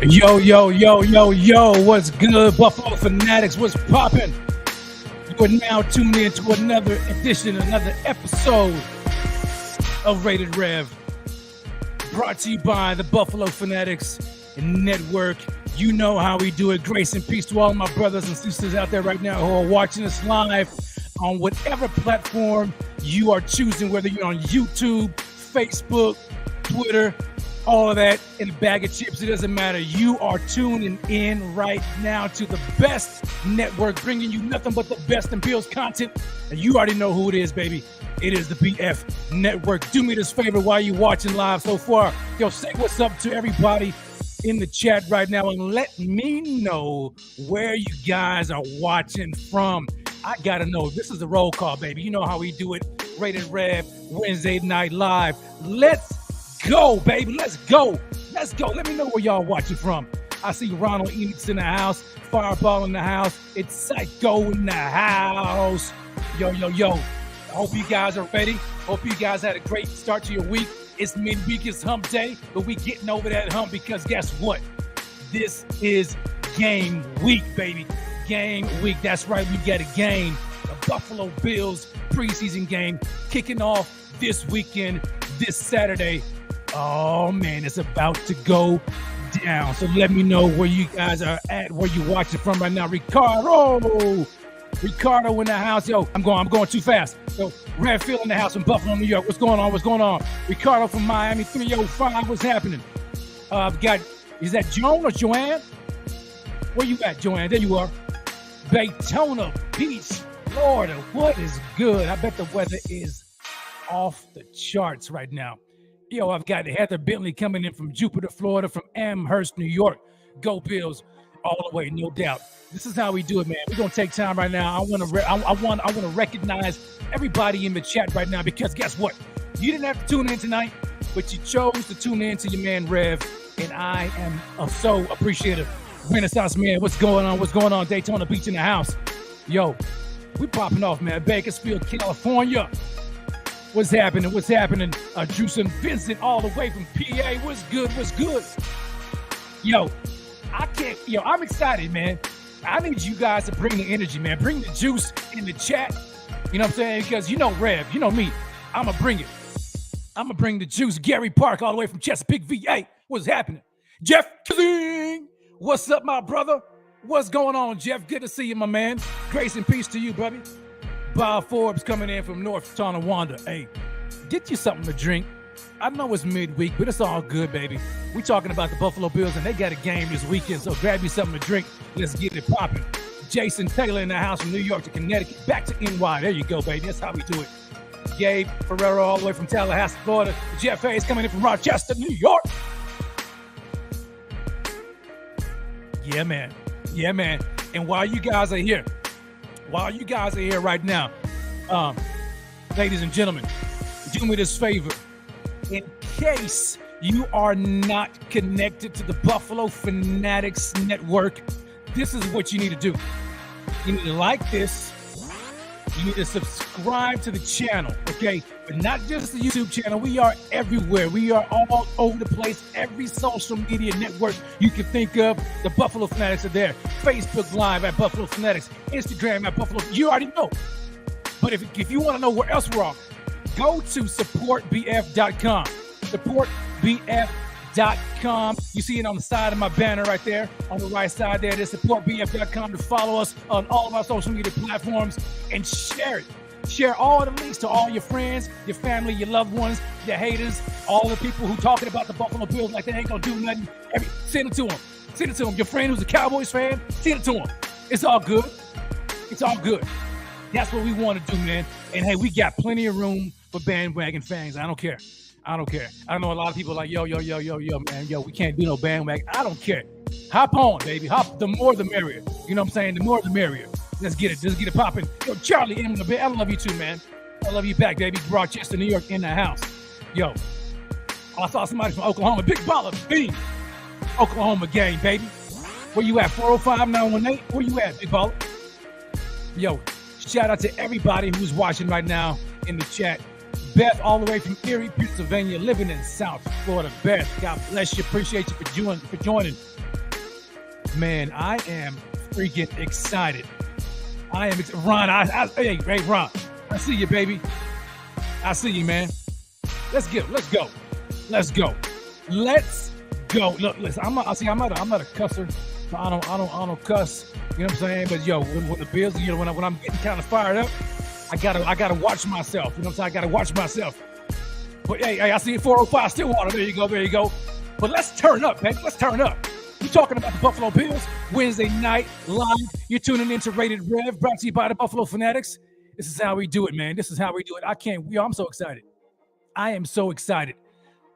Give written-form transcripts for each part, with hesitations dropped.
Yo, what's good, Buffalo Fanatics? What's poppin'? You are now tuned in to another edition, another episode of Rated-Rev, brought to you by the Buffalo Fanatics Network. You know how we do it. Grace and peace to all my brothers and sisters out there right now who are watching us live on whatever platform you are choosing, whether you're on YouTube, Facebook, Twitter, all of that in a bag of chips. It doesn't matter. You are tuning in right now to the best network, bringing you nothing but the best in Bills content. And you already know who it is, baby. It is the BF Network. Do me this favor while you're watching live so far. Yo, say what's up to everybody in the chat right now and let me know where you guys are watching from. I gotta know. This is the roll call, baby. You know how we do it. Rated-Rev Wednesday Night Live. Let's go, baby. Let's go. Let me know where y'all watching from. I see Ronald Enix in the house, Fireball in the house. It's Psycho in the house. Yo. I hope you guys are ready. Hope you guys had a great start to your week. It's midweek, it's hump day, but we getting over that hump because guess what? This is game week, baby. Game week. That's right. We got a game. The Buffalo Bills preseason game kicking off this weekend, this Saturday. Oh, man, it's about to go down. So let me know where you guys are at, where you watching from right now. Ricardo in the house. Yo, I'm going too fast. So Redfield in the house from Buffalo, New York. What's going on? Ricardo from Miami, 305. What's happening? Is that Joan or Joanne? Where you at, Joanne? There you are. Daytona Beach, Florida. What is good? I bet the weather is off the charts right now. Yo, I've got Heather Bentley coming in from Jupiter, Florida, from Amherst, New York. Go Bills all the way, no doubt. This is how we do it, man. We're gonna take time right now. I want to recognize everybody in the chat right now because guess what? You didn't have to tune in tonight, but you chose to tune in to your man Rev, and I am so appreciative. Renaissance man, what's going on? Daytona Beach in the house. Yo, we popping off, man. Bakersfield, California. What's happening? Juice and Vincent all the way from PA. What's good? Yo, I'm excited, man. I need you guys to bring the energy, man. Bring the juice in the chat. You know what I'm saying? Because you know Rev, you know me. I'm going to bring it. I'm going to bring the juice. Gary Park all the way from Chesapeake, VA. What's happening? Jeff King. What's up, my brother? What's going on, Jeff? Good to see you, my man. Grace and peace to you, buddy. Bob Forbes coming in from North Tonawanda. Hey, get you something to drink. I know it's midweek, but it's all good, baby. We talking about the Buffalo Bills, and they got a game this weekend, so grab you something to drink. Let's get it popping. Jason Taylor in the house from New York to Connecticut, back to NY. There you go, baby. That's how we do it. Gabe Ferrero all the way from Tallahassee, Florida. Jeff Hayes coming in from Rochester, New York. Yeah, man. And while you guys are here right now, ladies and gentlemen, do me this favor. In case you are not connected to the Buffalo Fanatics Network, this is what you need to do. You need to like this. You need to subscribe to the channel, okay? But not just the YouTube channel. We are everywhere. We are all over the place. Every social media network you can think of, the Buffalo Fanatics are there. Facebook Live at Buffalo Fanatics. Instagram at Buffalo. You already know. But if you want to know where else we're on, go to supportbf.com. Supportbf.com. You see it on the side of my banner right there. On the right side there, there's supportbf.com to follow us on all of our social media platforms and share it. Share all the links to all your friends, your family, your loved ones, your haters, all the people who talking about the Buffalo Bills like they ain't gonna do nothing. Send it to them. Your friend who's a Cowboys fan, send it to them. It's all good. That's what we want to do, man. And hey, we got plenty of room for bandwagon fans. I don't care. I know a lot of people are like, yo, man, we can't do no bandwagon. I don't care. Hop on, baby. The more the merrier. You know what I'm saying? The more the merrier. Let's get it popping. Yo, Charlie M. I love you too, man. I love you back, baby. Rochester, New York in the house. Yo, I saw somebody from Oklahoma. Big baller, Beane. Oklahoma gang, baby. Where you at? 405-918? Where you at, big baller? Yo, shout out to everybody who's watching right now in the chat. Beth, all the way from Erie, Pennsylvania, living in South Florida. Beth, God bless you. Appreciate you for joining. Man, I am freaking excited. I am Ron. Hey, Ron. I see you, baby. I see you, man. Let's go. Let's go. Look, listen. I'm not a cusser. I don't cuss. You know what I'm saying? But yo, when the Bills, when I'm getting kind of fired up, I gotta watch myself. You know what I'm saying? I gotta watch myself. But hey, I see 405 Stillwater. There you go. But let's turn up, man. Let's turn up. We're talking about the Buffalo Bills Wednesday night live. You're tuning into Rated-Rev, brought to you by the Buffalo Fanatics. This is how we do it, man. This is how we do it. I'm so excited. I am so excited.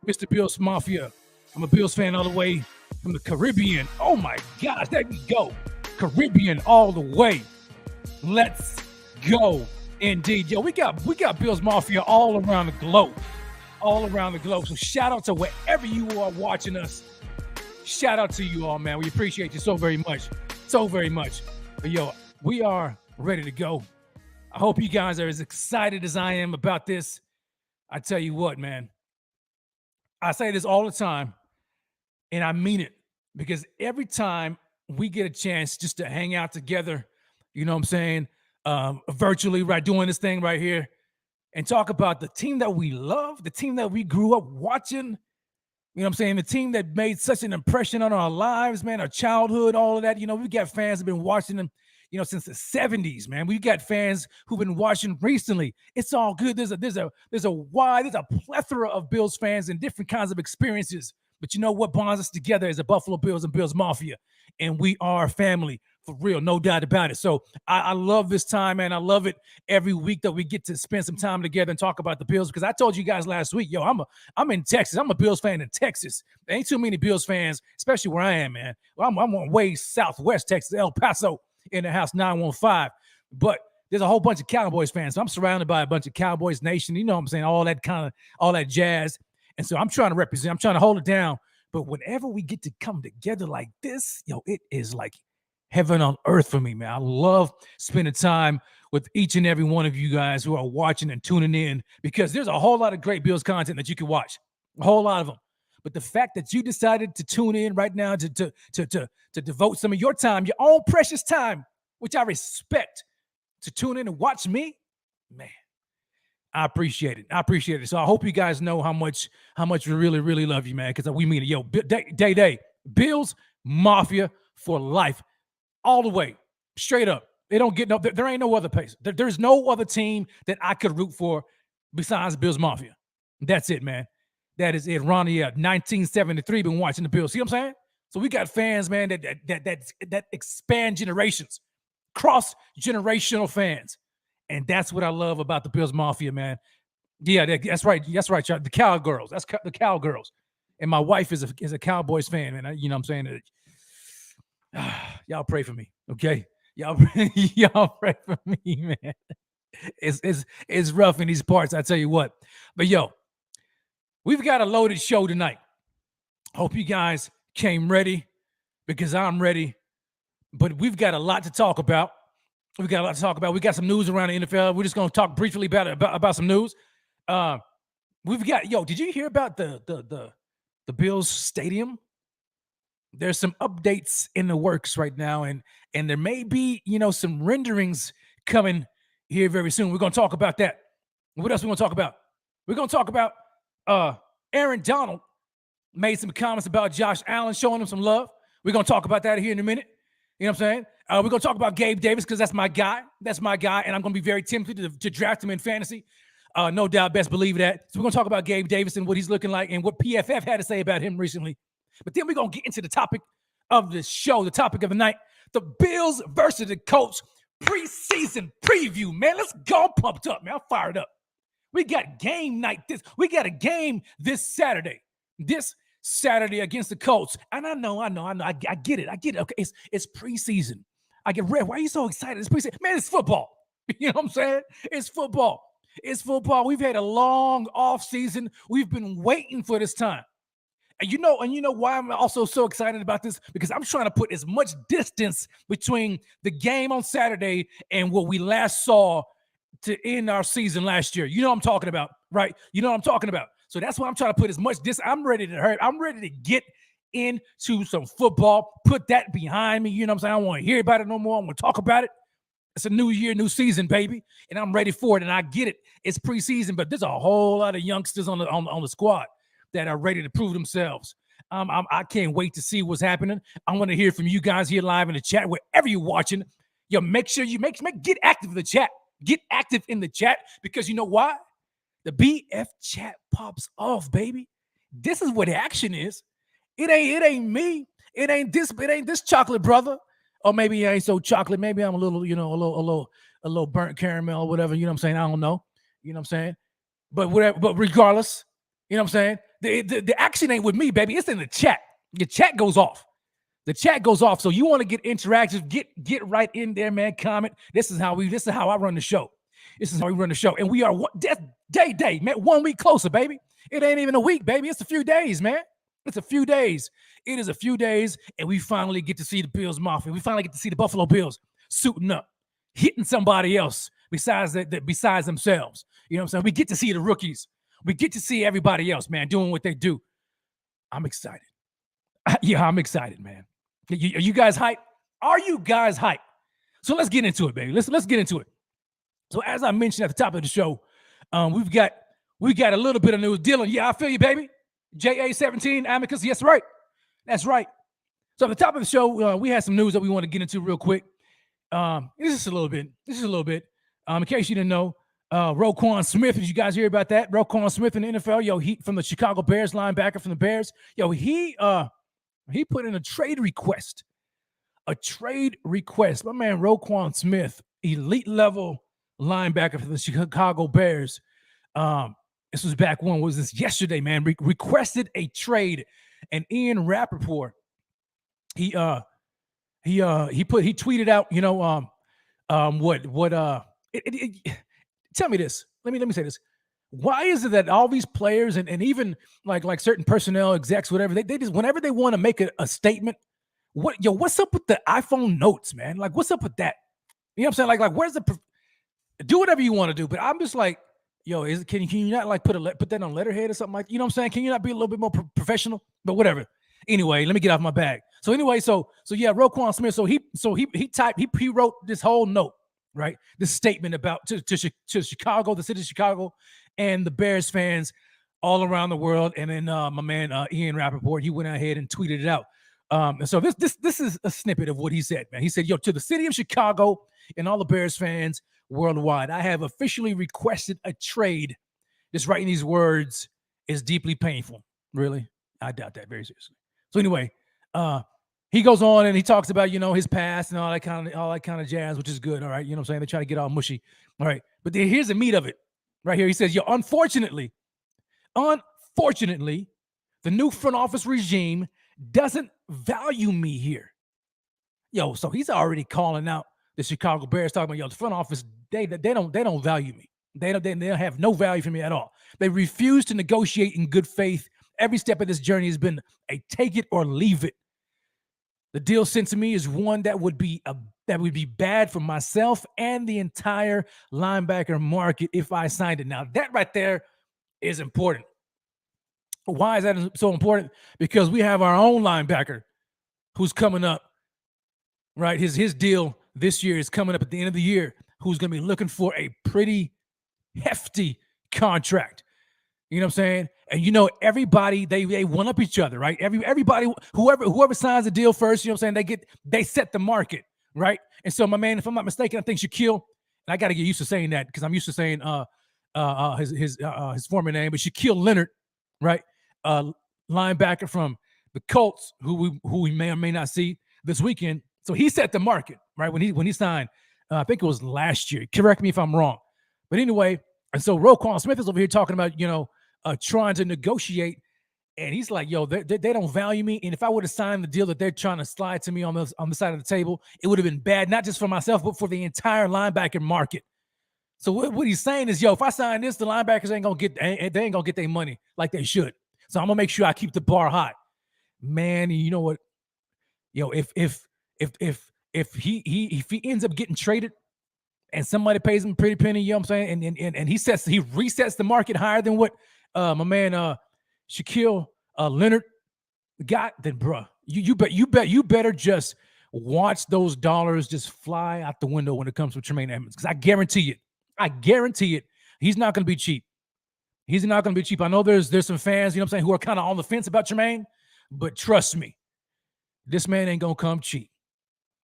Mr. Bills Mafia. I'm a Bills fan all the way from the Caribbean. Oh my gosh, there we go. Caribbean all the way. Let's go. Indeed. Yo, we got Bills Mafia all around the globe. So shout out to wherever you are watching us. Shout out to you all, man. We appreciate you so very much. But yo, we are ready to go. I hope you guys are as excited as I am about this. I tell you what, man. I say this all the time, and I mean it, because every time we get a chance just to hang out together, you know what I'm saying, virtually, right, doing this thing right here, and talk about the team that we love, the team that we grew up watching, you know what I'm saying, the team that made such an impression on our lives, man, our childhood, all of that. You know, we got fans who've been watching them, you know, since the 70s, man. We got fans who've been watching recently. It's all good. There's a plethora of Bills fans and different kinds of experiences. But you know what bonds us together is the Buffalo Bills and Bills Mafia. And we are family, for real, no doubt about it. So I love this time, man. I love it every week that we get to spend some time together and talk about the Bills, because I told you guys last week, yo, I'm in Texas. I'm a Bills fan in Texas. There ain't too many Bills fans, especially where I am, man. Well, I'm way southwest Texas, El Paso, in the house 915. But there's a whole bunch of Cowboys fans. So I'm surrounded by a bunch of Cowboys Nation. You know what I'm saying? All that jazz. And so I'm trying to represent. I'm trying to hold it down. But whenever we get to come together like this, yo, it is like heaven on earth for me, man. I love spending time with each and every one of you guys who are watching and tuning in, because there's a whole lot of great Bills content that you can watch, a whole lot of them. But the fact that you decided to tune in right now to devote some of your time, your own precious time, which I respect, to tune in and watch me, man, I appreciate it. So I hope you guys know how much we really, really love you, man, because we mean it. Yo, day, Bills Mafia for life, all the way, straight up. They don't get there ain't no other place. There's no other team that I could root for besides Bills Mafia. That's it, man. That is it. Ronnie, 1973, been watching the Bills. See what I'm saying? So we got fans, man, that expand generations, cross-generational fans. And that's what I love about the Bills Mafia, man. Yeah, that's right. That's right, y'all. The Cowgirls. That's the Cowgirls. And my wife is a Cowboys fan, man. You know what I'm saying? Y'all pray for me, okay? Y'all pray for me, man. It's rough in these parts, I tell you what. But yo, we've got a loaded show tonight. Hope you guys came ready, because I'm ready. But we've got a lot to talk about. We got some news around the NFL. We're just going to talk briefly about some news. We've got, did you hear about the Bills Stadium? There's some updates in the works right now, and there may be, some renderings coming here very soon. We're going to talk about that. What else are we going to talk about? We're going to talk about Aaron Donald made some comments about Josh Allen, showing him some love. We're going to talk about that here in a minute. You know what I'm saying? We're going to talk about Gabe Davis, because that's my guy. And I'm going to be very tempted to draft him in fantasy. No doubt, best believe that. So we're going to talk about Gabe Davis and what he's looking like and what PFF had to say about him recently. But then we're going to get into the topic of the show, the topic of the night, the Bills versus the Colts preseason preview, man. Let's go. I'm pumped up, man. I'm fired up. We got game night. We got a game this Saturday. This Saturday against the Colts. And I know. I get it. Okay, it's preseason. I get red. Why are you so excited? It's preseason. Man, it's football. You know what I'm saying? It's football. We've had a long off season. We've been waiting for this time. And you know why I'm also so excited about this? Because I'm trying to put as much distance between the game on Saturday and what we last saw to end our season last year. You know what I'm talking about, right? You know what I'm talking about. So that's why I'm trying to put as much distance. I'm ready to hurt. I'm ready to get into some football. Put that behind me. You know what I'm saying? I don't want to hear about it no more. I want to talk about it. It's a new year, new season, baby, and I'm ready for it. And I get it. It's preseason, but there's a whole lot of youngsters on the squad that are ready to prove themselves. I can't wait to see what's happening. I want to hear from you guys here live in the chat, wherever you're watching. Yo, make sure you get active in the chat. Get active in the chat, because you know why? The BF chat pops off, baby. This is what action is. It ain't me. It ain't this chocolate brother. Or maybe I ain't so chocolate. Maybe I'm a little, a little burnt caramel or whatever. You know what I'm saying? I don't know. You know what I'm saying? But whatever. But regardless, you know what I'm saying? The action ain't with me, baby. It's in the chat. The chat goes off. The chat goes off. So you want to get interactive? Get right in there, man. Comment. This is how I run the show. This is how we run the show. And we are day, man. 1 week closer, baby. It ain't even a week, baby. It's a few days, man. It's a few days. It is a few days, and we finally get to see the Bills Mafia. We finally get to see the Buffalo Bills suiting up, hitting somebody else besides themselves. You know what I'm saying? We get to see the rookies. We get to see everybody else, man, doing what they do. I'm excited. Yeah, I'm excited, man. Are you guys hyped? Are you guys hyped? So let's get into it, baby. Let's get into it. So as I mentioned at the top of the show, we got a little bit of news. Dylan, yeah, I feel you, baby. JA17 Amicus, yes, right. That's right. So at the top of the show, we had some news that we want to get into real quick. This is a little bit. In case you didn't know, Roquan Smith, did you guys hear about that? Roquan Smith in the NFL, he from the Chicago Bears, linebacker from the Bears. He put in a trade request. My man Roquan Smith, elite level linebacker for the Chicago Bears. This was back when, was this yesterday, man? Requested a trade, and Ian Rappaport, he tweeted out, tell me this. Let me say this. Why is it that all these players and even like certain personnel execs, whatever, they just, whenever they want to make a statement, what's up with the iPhone notes, man? Like, what's up with that? You know what I'm saying? Like where's do whatever you want to do, but I'm just like, can you not like put that on letterhead or something like, you know what I'm saying? Can you not be a little bit more professional? But whatever. Anyway, let me get off my bag. So anyway, so yeah, Roquan Smith. So he wrote this whole note, right? This statement about to Chicago, the city of Chicago, and the Bears fans all around the world. And then my man Ian Rappaport, he went ahead and tweeted it out. And so this is a snippet of what he said, man. He said, to the city of Chicago and all the Bears fans worldwide, I have officially requested a trade. Just writing these words is deeply painful. Really? I doubt that very seriously. So anyway, he goes on and he talks about, his past and all that kind of jazz, which is good. All right. You know what I'm saying? They try to get all mushy. All right. But here's the meat of it right here. He says, unfortunately, the new front office regime doesn't value me here. So he's already calling out the Chicago Bears, talking about, the front office, they don't value me. They don't have no value for me at all. They refuse to negotiate in good faith. Every step of this journey has been a take it or leave it. The deal sent to me is one that would be bad for myself and the entire linebacker market if I signed it. Now, that right there is important. Why is that so important? Because we have our own linebacker who's coming up, right? His deal this year is coming up at the end of the year, who's going to be looking for a pretty hefty contract. You know what I'm saying? And everybody, they one up each other, right? Everybody, whoever signs the deal first, you know what I'm saying, they set the market, right? And so my man, if I'm not mistaken, I think Shaquille, and I got to get used to saying that because I'm used to saying his former name, but Shaquille Leonard, right? Linebacker from the Colts, who we may or may not see this weekend. So he set the market, right? When he signed, I think it was last year. Correct me if I'm wrong. But anyway, and so Roquan Smith is over here talking about, trying to negotiate. And he's like, they don't value me. And if I would have signed the deal that they're trying to slide to me on the side of the table, it would have been bad, not just for myself, but for the entire linebacker market. So what he's saying is, if I sign this, the linebackers ain't going to get their money like they should. So I'm going to make sure I keep the bar high. Man, you know what? If he ends up getting traded and somebody pays him a pretty penny, you know what I'm saying? And he resets the market higher than what my man Shaquille Leonard God, then, bruh, you better just watch those dollars just fly out the window when it comes to Tremaine Edmunds, because I guarantee it, he's not going to be cheap. He's not going to be cheap. I know there's some fans, you know what I'm saying, who are kind of on the fence about Tremaine, but trust me, this man ain't going to come cheap.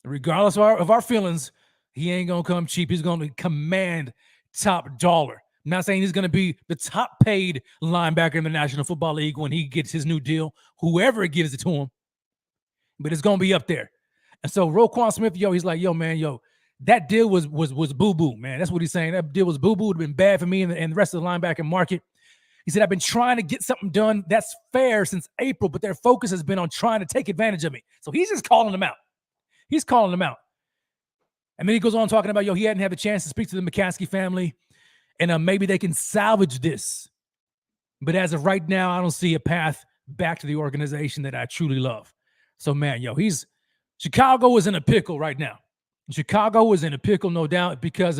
Regardless of our feelings, he ain't going to come cheap. He's going to command top dollar. I'm not saying he's going to be the top paid linebacker in the National Football League when he gets his new deal, whoever gives it to him, but it's going to be up there. And so Roquan Smith, he's like, man, that deal was boo-boo, man. That's what he's saying. That deal was boo-boo. It would have been bad for me and the rest of the linebacker market. He said, I've been trying to get something done that's fair since April, but their focus has been on trying to take advantage of me. So he's just calling them out. He's calling them out. And then he goes on talking about, he hadn't had the chance to speak to the McCaskey family, and maybe they can salvage this. But as of right now, I don't see a path back to the organization that I truly love. So, man, Chicago is in a pickle right now. Chicago is in a pickle, no doubt, because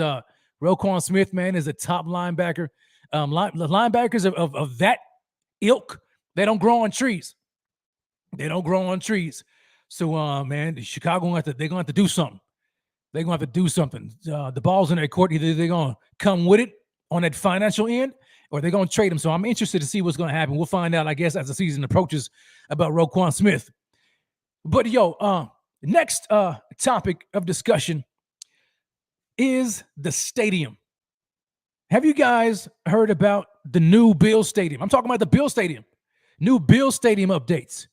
Roquan Smith, man, is a top linebacker. The linebackers of that ilk, they don't grow on trees. They don't grow on trees. So, man, Chicago, they're going to have to do something. They're going to have to do something. The ball's in their court. Either they're going to come with it on that financial end, or they're going to trade him. So I'm interested to see what's going to happen. We'll find out, I guess, as the season approaches about Roquan Smith. But, next topic of discussion is the stadium. Have you guys heard about the new Bills Stadium? I'm talking about the Bills Stadium. New Bills Stadium updates.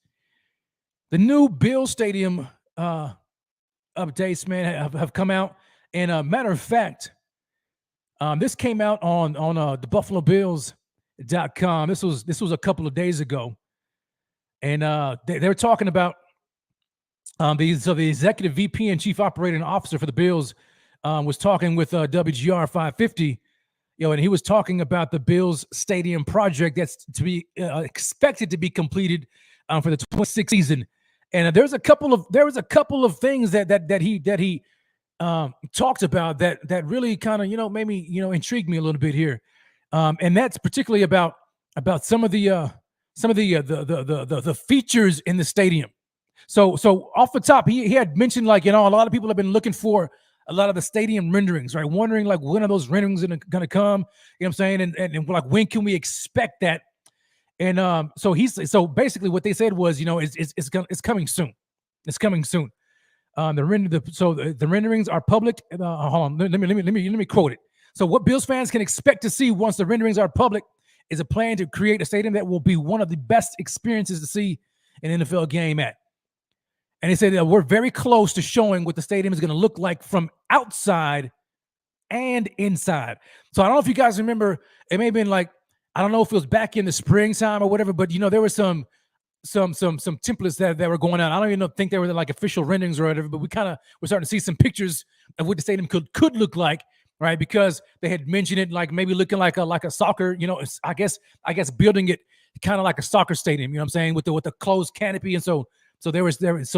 The new Bills Stadium updates, man, have come out. And matter of fact, this came out on the BuffaloBills.com. This was a couple of days ago. And they were talking about the executive VP and chief operating officer for the Bills was talking with WGR 550, and he was talking about the Bills Stadium project that's to be expected to be completed for the 26th season. And there was a couple of things that he talked about that really kind of made me intrigued me a little bit here, and that's particularly about some of the features in the stadium. So off the top, he had mentioned, like, a lot of people have been looking for a lot of the stadium renderings, right? Wondering, like, when are those renderings going to come? You know what I'm saying? And like, when can we expect that? And so basically what they said was, it's coming soon. It's coming soon. The renderings are public. Hold on, let me quote it. So what Bills fans can expect to see once the renderings are public is a plan to create a stadium that will be one of the best experiences to see an NFL game at. And they said that we're very close to showing what the stadium is going to look like from outside and inside. So I don't know if you guys remember, it may have been like, I don't know if it was back in the springtime or whatever, but there were some templates that were going on. I don't even think they were like official renderings or whatever, but we're starting to see some pictures of what the stadium could look like, right? Because they had mentioned it like maybe looking like a soccer, I guess building it kind of like a soccer stadium, you know what I'm saying, with the closed canopy. And so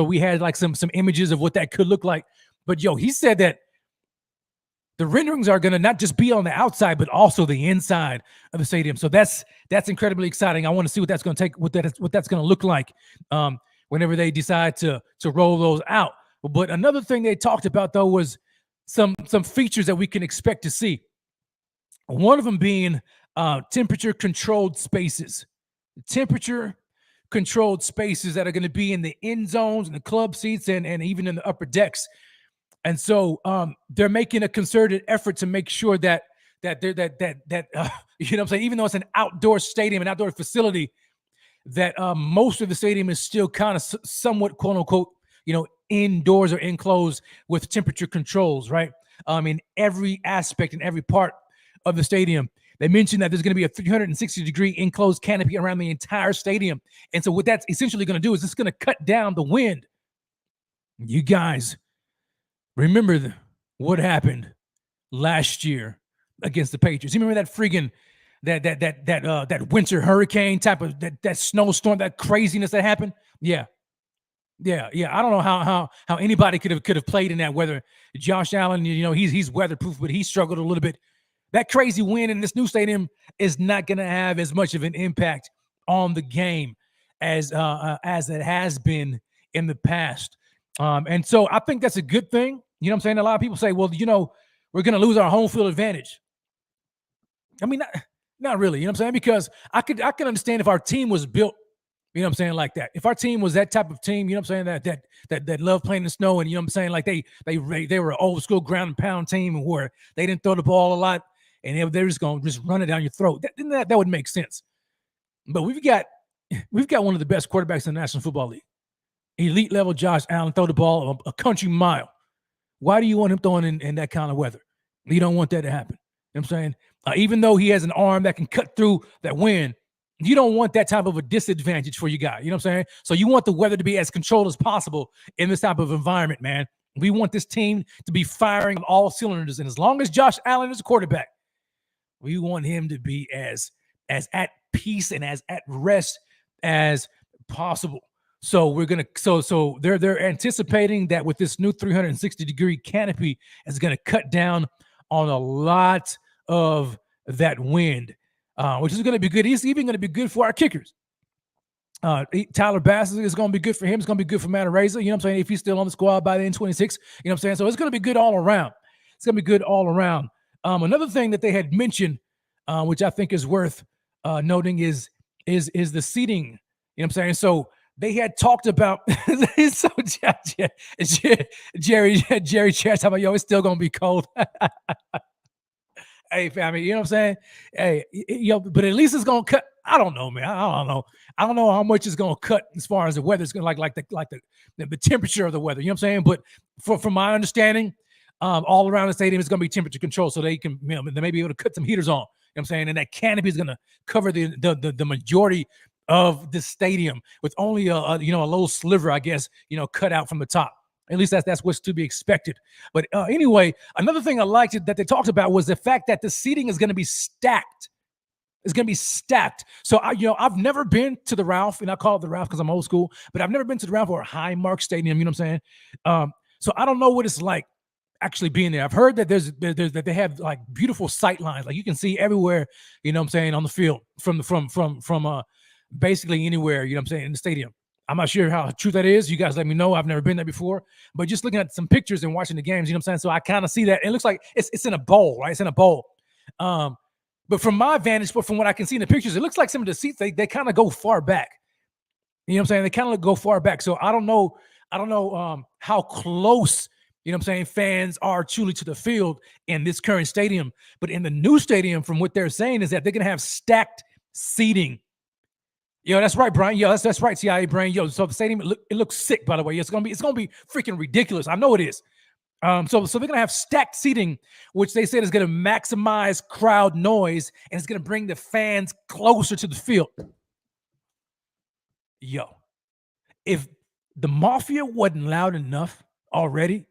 we had like some images of what that could look like. But he said that the renderings are going to not just be on the outside, but also the inside of the stadium. So that's incredibly exciting. I want to see what that's going to take, what that's going to look like whenever they decide to roll those out. But another thing they talked about, though, was some features that we can expect to see. One of them being temperature-controlled spaces. Temperature-controlled spaces that are going to be in the end zones and the club seats and even in the upper decks. And so they're making a concerted effort to make sure that you know what I'm saying, even though it's an outdoor stadium, an outdoor facility, that most of the stadium is still kind of somewhat, quote unquote, indoors or enclosed with temperature controls, right? In every aspect and every part of the stadium. They mentioned that there's going to be a 360-degree enclosed canopy around the entire stadium. And so what that's essentially going to do is it's going to cut down the wind. You guys remember what happened last year against the Patriots? You remember that friggin' that winter hurricane type of that snowstorm, that craziness that happened? Yeah. I don't know how anybody could have played in that weather. Josh Allen, he's weatherproof, but he struggled a little bit. That crazy wind in this new stadium is not going to have as much of an impact on the game as it has been in the past. And so I think that's a good thing. You know what I'm saying? A lot of people say, well, we're going to lose our home field advantage. I mean, not really, you know what I'm saying? Because I can understand if our team was built, you know what I'm saying, like that. If our team was that type of team, you know what I'm saying, that love playing in the snow, and you know what I'm saying, like they were an old school ground and pound team where they didn't throw the ball a lot and they're just going to just run it down your throat. That would make sense. But we've got one of the best quarterbacks in the National Football League. Elite level Josh Allen, throw the ball a country mile. Why do you want him throwing in that kind of weather? You don't want that to happen. You know what I'm saying? Even though he has an arm that can cut through that wind, you don't want that type of a disadvantage for you guys. You know what I'm saying? So you want the weather to be as controlled as possible in this type of environment, man. We want this team to be firing on all cylinders. And as long as Josh Allen is a quarterback, we want him to be as at peace and as at rest as possible. So we're gonna so they're anticipating that with this new 360-degree canopy, it's gonna cut down on a lot of that wind, which is gonna be good. It's even gonna be good for our kickers. Tyler Bass is gonna be good for him. It's gonna be good for Matt Araiza. You know what I'm saying? If he's still on the squad by the end 26, you know what I'm saying? So it's gonna be good all around. It's gonna be good all around. Another thing that they had mentioned, which I think is worth noting, is the seating. You know what I'm saying? So they had talked about so Jerry Chess, how about, yo, it's still gonna be cold. Hey, family, you know what I'm saying? Hey, but at least it's gonna cut. I don't know, man. I don't know how much it's gonna cut as far as the weather's gonna like the temperature of the weather. You know what I'm saying? But from my understanding, all around the stadium is gonna be temperature control, so they can, they may be able to cut some heaters on. You know what I'm saying? And that canopy is gonna cover the majority of the stadium with only a little sliver, I guess, cut out from the top. At least that's what's to be expected. But anyway, another thing I liked that they talked about was the fact that the seating is going to be stacked. It's going to be stacked. So I've never been to the Ralph, and I call it the Ralph because I'm old school, but I've never been to the Ralph or Highmark Stadium. You know what I'm saying? So I don't know what it's like actually being there. I've heard that that they have like beautiful sight lines, like you can see everywhere. You know what I'm saying, on the field from basically anywhere, you know what I'm saying, in the stadium. I'm not sure how true that is. You guys let me know. I've never been there before. But just looking at some pictures and watching the games, you know what I'm saying? So I kind of see that. It looks like it's in a bowl, right? It's in a bowl. But from my vantage point, from what I can see in the pictures, it looks like some of the seats, they kind of go far back. You know what I'm saying? They kind of go far back. So I don't know how close, you know what I'm saying, fans are truly to the field in this current stadium. But in the new stadium, from what they're saying, is that they're going to have stacked seating. Yo, that's right, Brian. Yo, that's right, CIA Brain. Yo, so the stadium, it looks sick, by the way. It's gonna be freaking ridiculous. I know it is. So they're gonna have stacked seating, which they said is gonna maximize crowd noise and it's gonna bring the fans closer to the field. Yo, if the Mafia wasn't loud enough already,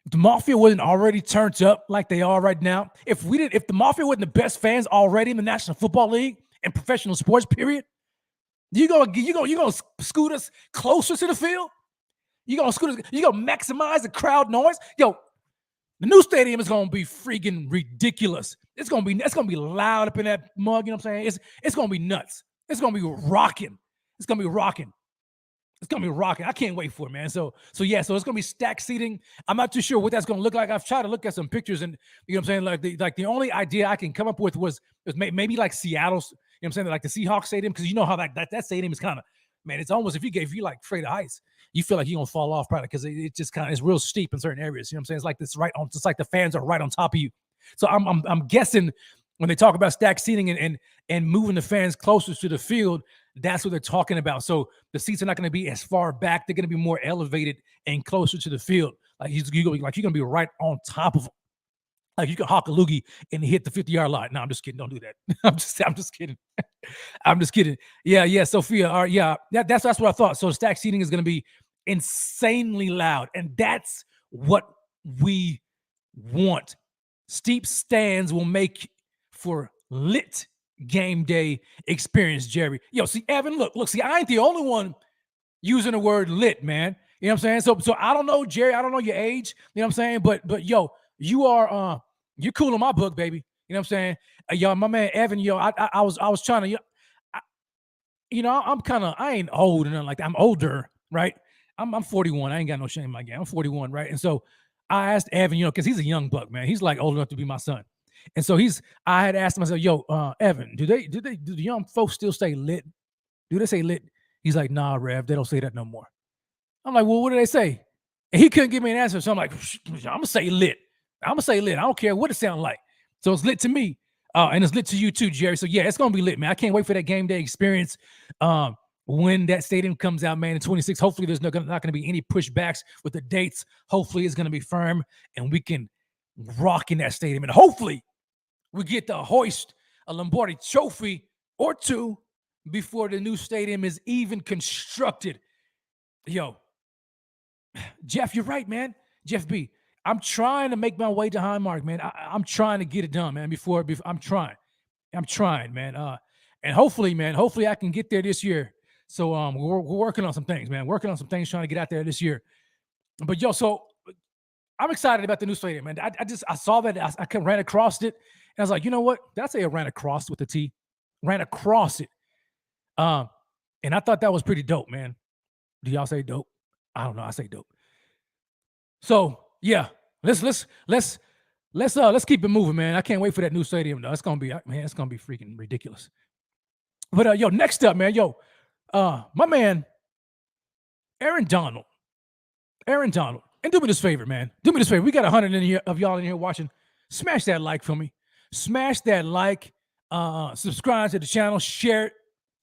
if the Mafia wasn't already turned up like they are right now, if the Mafia wasn't the best fans already in the National Football League and professional sports, period. You gonna scoot us closer to the field? You gonna maximize the crowd noise? Yo, the new stadium is gonna be freaking ridiculous. It's gonna be loud up in that mug. You know what I'm saying? It's gonna be nuts. It's gonna be rocking. It's gonna be rocking. I can't wait for it, man. So it's gonna be stacked seating. I'm not too sure what that's gonna look like. I've tried to look at some pictures, and you know what I'm saying, like the only idea I can come up with was maybe like Seattle's. You know what I'm saying? Like the Seahawks stadium, because you know how that stadium is kind of, man, it's almost, if you like afraid of heights, you feel like you're going to fall off probably because it just kind of is real steep in certain areas. You know what I'm saying? It's like this it's like the fans are right on top of you. So I'm guessing when they talk about stacked seating and moving the fans closer to the field, that's what they're talking about. So the seats are not going to be as far back. They're going to be more elevated and closer to the field. Like you're going to be right on top of them. Like you can hawk a loogie and hit the 50-yard line. No, I'm just kidding. Don't do that. I'm just kidding. I'm just kidding. Yeah, Sophia. All right, yeah, that's what I thought. So stacked seating is going to be insanely loud, and that's what we want. Steep stands will make for lit game day experience, Jerry. Yo, see, Evan, look. See, I ain't the only one using the word lit, man. You know what I'm saying? So I don't know, Jerry. I don't know your age. You know what I'm saying? But yo, you are you're cool in my book, baby. You know what I'm saying? Yo, my man Evan, yo, I was trying to, I ain't old and nothing like that. I'm older, right? I'm 41. I ain't got no shame in my game. I'm 41, right? And so I asked Evan, because he's a young buck, man. He's like old enough to be my son. And so I had asked him, I said, yo, Evan, do the young folks still say lit? Do they say lit? He's like, nah, Rev, they don't say that no more. I'm like, well, what do they say? And he couldn't give me an answer. So I'm like, I'm going to say lit. I'm going to say lit. I don't care what it sounds like. So it's lit to me. And it's lit to you too, Jerry. So yeah, it's going to be lit, man. I can't wait for that game day experience. When that stadium comes out, man, in 26, hopefully there's not going to be any pushbacks with the dates. Hopefully it's going to be firm and we can rock in that stadium. And hopefully we get to hoist a Lombardi trophy or two before the new stadium is even constructed. Yo, Jeff, you're right, man. Jeff B. I'm trying to make my way to Highmark, man. I'm trying to get it done, man. Before I'm trying, man. And hopefully, man, I can get there this year. So we're working on some things, man. Working on some things, trying to get out there this year. But yo, so I'm excited about the new stadium, man. I saw that I ran across it, and I was like, you know what? Did I say I ran across with the T? Ran across it. And I thought that was pretty dope, man. Do y'all say dope? I don't know. I say dope. So yeah, let's keep it moving, man. I can't wait for that new stadium, though. It's gonna be freaking ridiculous. But yo, next up, man, my man, Aaron Donald, and do me this favor, man. Do me this favor. We got 100 of y'all in here watching. Smash that like for me. Smash that like. Subscribe to the channel. Share it.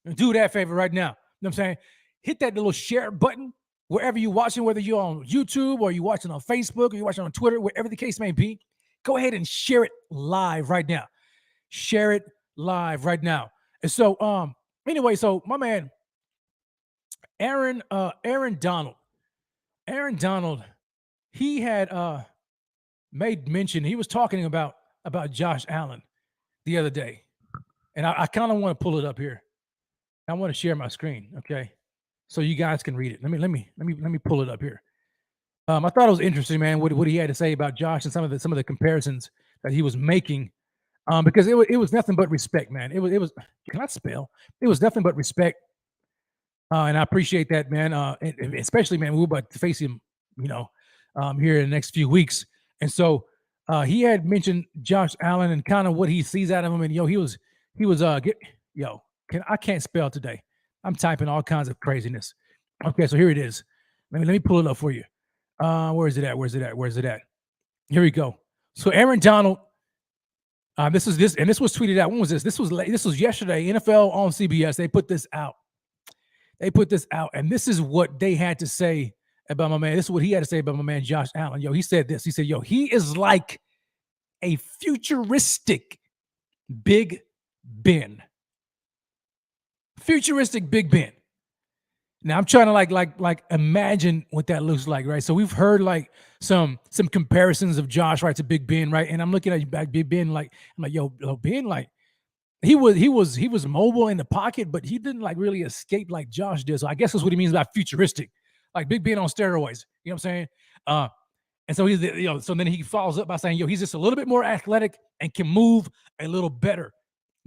And do that favor right now. You know what I'm saying? Hit that little share button wherever you're watching, whether you're on YouTube or you're watching on Facebook or you're watching on Twitter, wherever the case may be. Go ahead and share it live right now. Share it live right now. And so, anyway, so my man, Aaron Donald, he had made mention. He was talking about Josh Allen the other day, and I kind of want to pull it up here. I want to share my screen, okay, so you guys can read it. Let me pull it up here. I thought it was interesting, man, what he had to say about Josh and some of the comparisons that he was making, because it was nothing but respect, man. It was can I spell? It was nothing but respect, and I appreciate that, man. And especially, man, we're about to face him, here in the next few weeks, and so he had mentioned Josh Allen and kind of what he sees out of him, and I can't spell today. I'm typing all kinds of craziness. Okay, so here it is. Let me pull it up for you. Where is it at? Here we go. So Aaron Donald, this was tweeted out. When was this? This was yesterday. NFL on CBS. They put this out. And this is what they had to say about my man. This is what he had to say about my man Josh Allen. He said this. He said, he is like a futuristic Big Ben. Futuristic Big Ben. Now I'm trying to like imagine what that looks like, right? So we've heard like some comparisons of Josh, right, to Big Ben, right? And I'm looking at Big Ben, like I'm like, yo, Ben, like he was mobile in the pocket, but he didn't like really escape like Josh did. So I guess that's what he means by futuristic, like Big Ben on steroids. You know what I'm saying? And so he's so then he follows up by saying, he's just a little bit more athletic and can move a little better.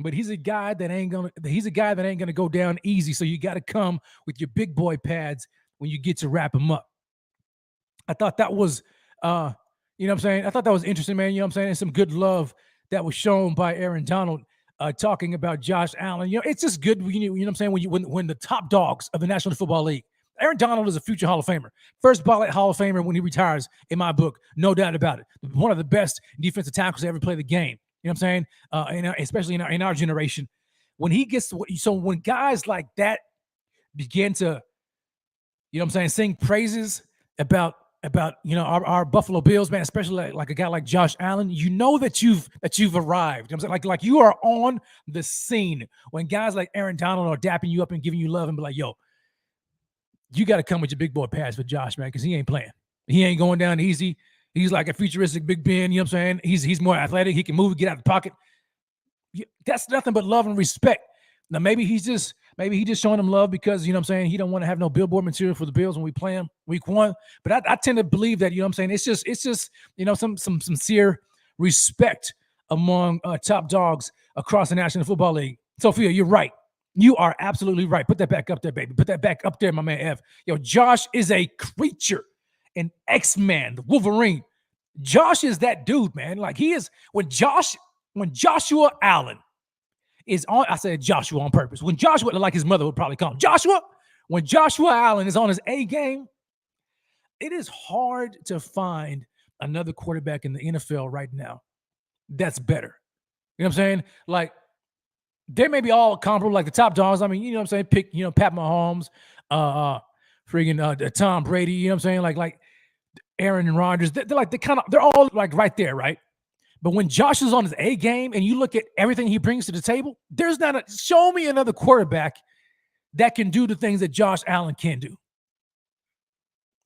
But he's a guy that ain't gonna go down easy. So you got to come with your big boy pads when you get to wrap him up. I thought that was, I thought that was interesting, man. You know what I'm saying? And some good love that was shown by Aaron Donald talking about Josh Allen. It's just good. You know what I'm saying? When the top dogs of the National Football League, Aaron Donald is a future Hall of Famer. First ballot Hall of Famer when he retires, in my book, no doubt about it. One of the best defensive tackles to ever play the game. You know what I'm saying? Especially in our generation, when guys like that begin to, sing praises about our Buffalo Bills, man, especially like a guy like Josh Allen, that you've arrived. You know what I'm saying? Like you are on the scene when guys like Aaron Donald are dapping you up and giving you love and be like, yo, you got to come with your big boy pass for Josh, man, because he ain't playing. He ain't going down easy. He's like a futuristic Big Ben, you know what I'm saying? He's more athletic. He can move, get out of the pocket. That's nothing but love and respect. Now, maybe he's just showing them love because, you know what I'm saying, he don't want to have no billboard material for the Bills when we play them week 1. But I tend to believe that, you know what I'm saying, it's just some sincere respect among top dogs across the National Football League. Sophia, you're right. You are absolutely right. Put that back up there, baby. Put that back up there, my man F. Yo, Josh is a creature, an X-Man, the Wolverine. Josh is that dude, man. Like he is when Joshua Allen is on. I said Joshua on purpose. When Joshua, like his mother would probably call him Joshua. When Joshua Allen is on his A game, it is hard to find another quarterback in the NFL right now that's better. You know what I'm saying? Like they may be all comparable, like the top dogs. I mean, you know what I'm saying? Pick, Pat Mahomes, Tom Brady. You know what I'm saying? Like Aaron Rodgers. They're all like right there, right? But when Josh is on his A game and you look at everything he brings to the table, show me another quarterback that can do the things that Josh Allen can do.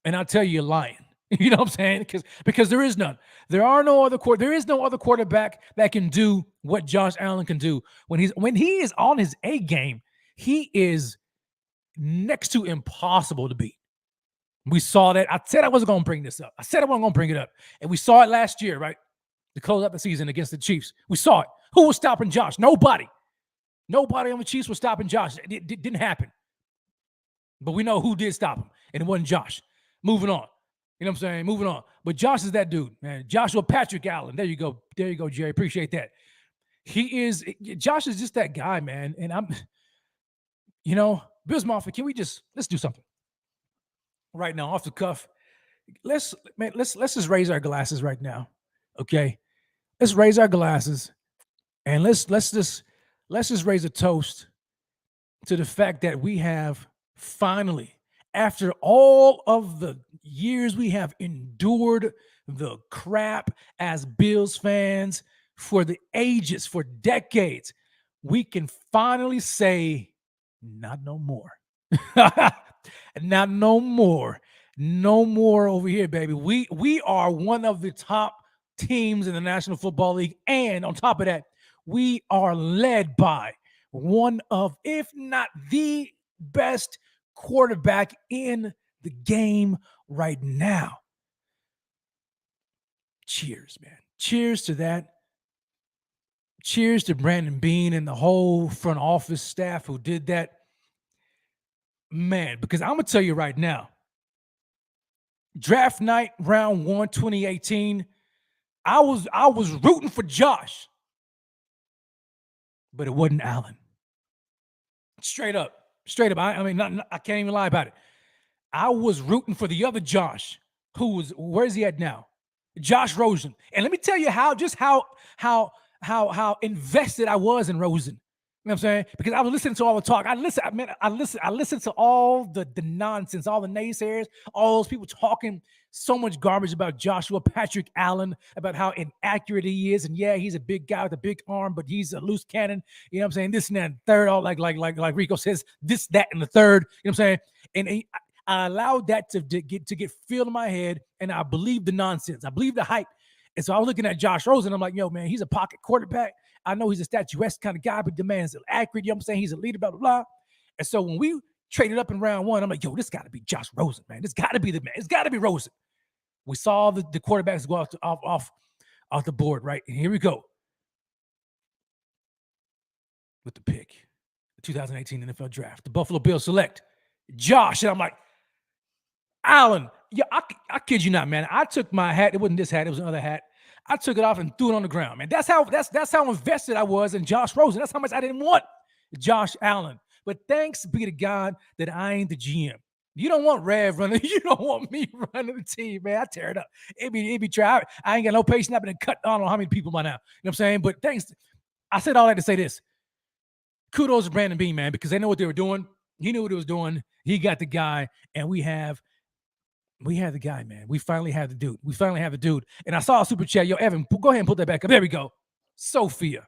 And I'll tell you, you're lying. You know what I'm saying? Because there is none. There is no other quarterback that can do what Josh Allen can do. When he is on his A game, he is next to impossible to beat. We saw that. I said I wasn't going to bring this up. I said I wasn't going to bring it up. And we saw it last year, right? To close out the season against the Chiefs. We saw it. Who was stopping Josh? Nobody. Nobody on the Chiefs was stopping Josh. It didn't happen. But we know who did stop him, and it wasn't Josh. Moving on. You know what I'm saying? Moving on. But Josh is that dude, man. Joshua Patrick Allen. There you go. There you go, Jerry. Appreciate that. Josh is just that guy, man. And Bills Mafia, let's do something right now, off the cuff. Let's just raise our glasses right now. Okay. Let's raise our glasses and let's just raise a toast to the fact that we have finally, after all of the years we have endured the crap as Bills fans for the ages, for decades, we can finally say, not no more. Not no more. No more over here, baby. We are one of the top teams in the National Football League. And on top of that, we are led by one of, if not the best quarterback in the game right now. Cheers, man. Cheers to that. Cheers to Brandon Beane and the whole front office staff who did that. Man, because I'm going to tell you right now, draft night, round 1, 2018, I was rooting for Josh, but it wasn't Allen. Straight up. I can't even lie about it. I was rooting for the other Josh, where's he at now? Josh Rosen. And let me tell you how invested I was in Rosen. You know what I'm saying? Because I was listening to all the talk. I listened to all the nonsense, all the naysayers, all those people talking so much garbage about Joshua Patrick Allen, about how inaccurate he is. And yeah, he's a big guy with a big arm, but he's a loose cannon. You know what I'm saying? This and that and third, all like Rico says, this, that, and the third. You know what I'm saying? And I allowed that to get filled in my head, and I believed the nonsense. I believed the hype. And so I was looking at Josh Rosen. I'm like, yo, man, he's a pocket quarterback. I know he's a statuesque kind of guy, but the man's accurate. You know what I'm saying? He's a leader, blah, blah, blah. And so when we traded up in round 1, I'm like, yo, this got to be Josh Rosen, man. This got to be the man. It's got to be Rosen. We saw the quarterbacks go off the board, right? And here we go with the pick, the 2018 NFL Draft. The Buffalo Bills select Josh. And I'm like, Allen. Yeah, I kid you not, man. I took my hat. It wasn't this hat. It was another hat. I took it off and threw it on the ground, man. That's how invested I was in Josh Rosen. That's how much I didn't want Josh Allen. But thanks be to God that I ain't the GM. You don't want Rev running. You don't want me running the team, man. I tear it up. It be try. I ain't got no patience. I've been cut on how many people by now. You know what I'm saying? But thanks. I said all that to say this. Kudos to Brandon Beane, man, because they know what they were doing. He knew what he was doing. He got the guy, and we have the guy, man. We finally have the dude. And I saw a super chat. Yo, Evan, go ahead and put that back up. There we go. Sophia.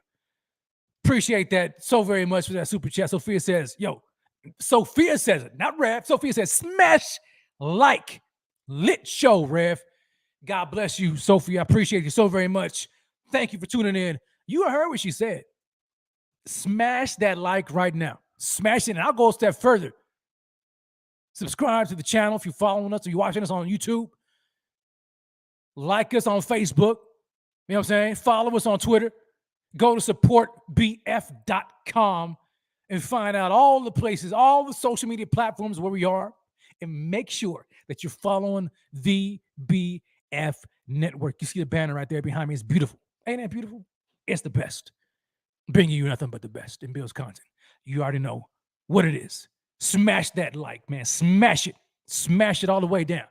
Appreciate that so very much for that super chat. Sophia says, Sophia says it, not Rev. Sophia says, smash like lit show, Rev. God bless you, Sophia. I appreciate you so very much. Thank you for tuning in. You heard what she said. Smash that like right now. Smash it, and I'll go a step further. Subscribe to the channel if you're following us or you're watching us on YouTube. Like us on Facebook. You know what I'm saying? Follow us on Twitter. Go to supportbf.com and find out all the places, all the social media platforms where we are, and make sure that you're following the BF Network. You see the banner right there behind me. It's beautiful. Ain't that beautiful? It's the best. Bringing you nothing but the best in Bills content. You already know what it is. Smash that like, man. Smash it. Smash it all the way down.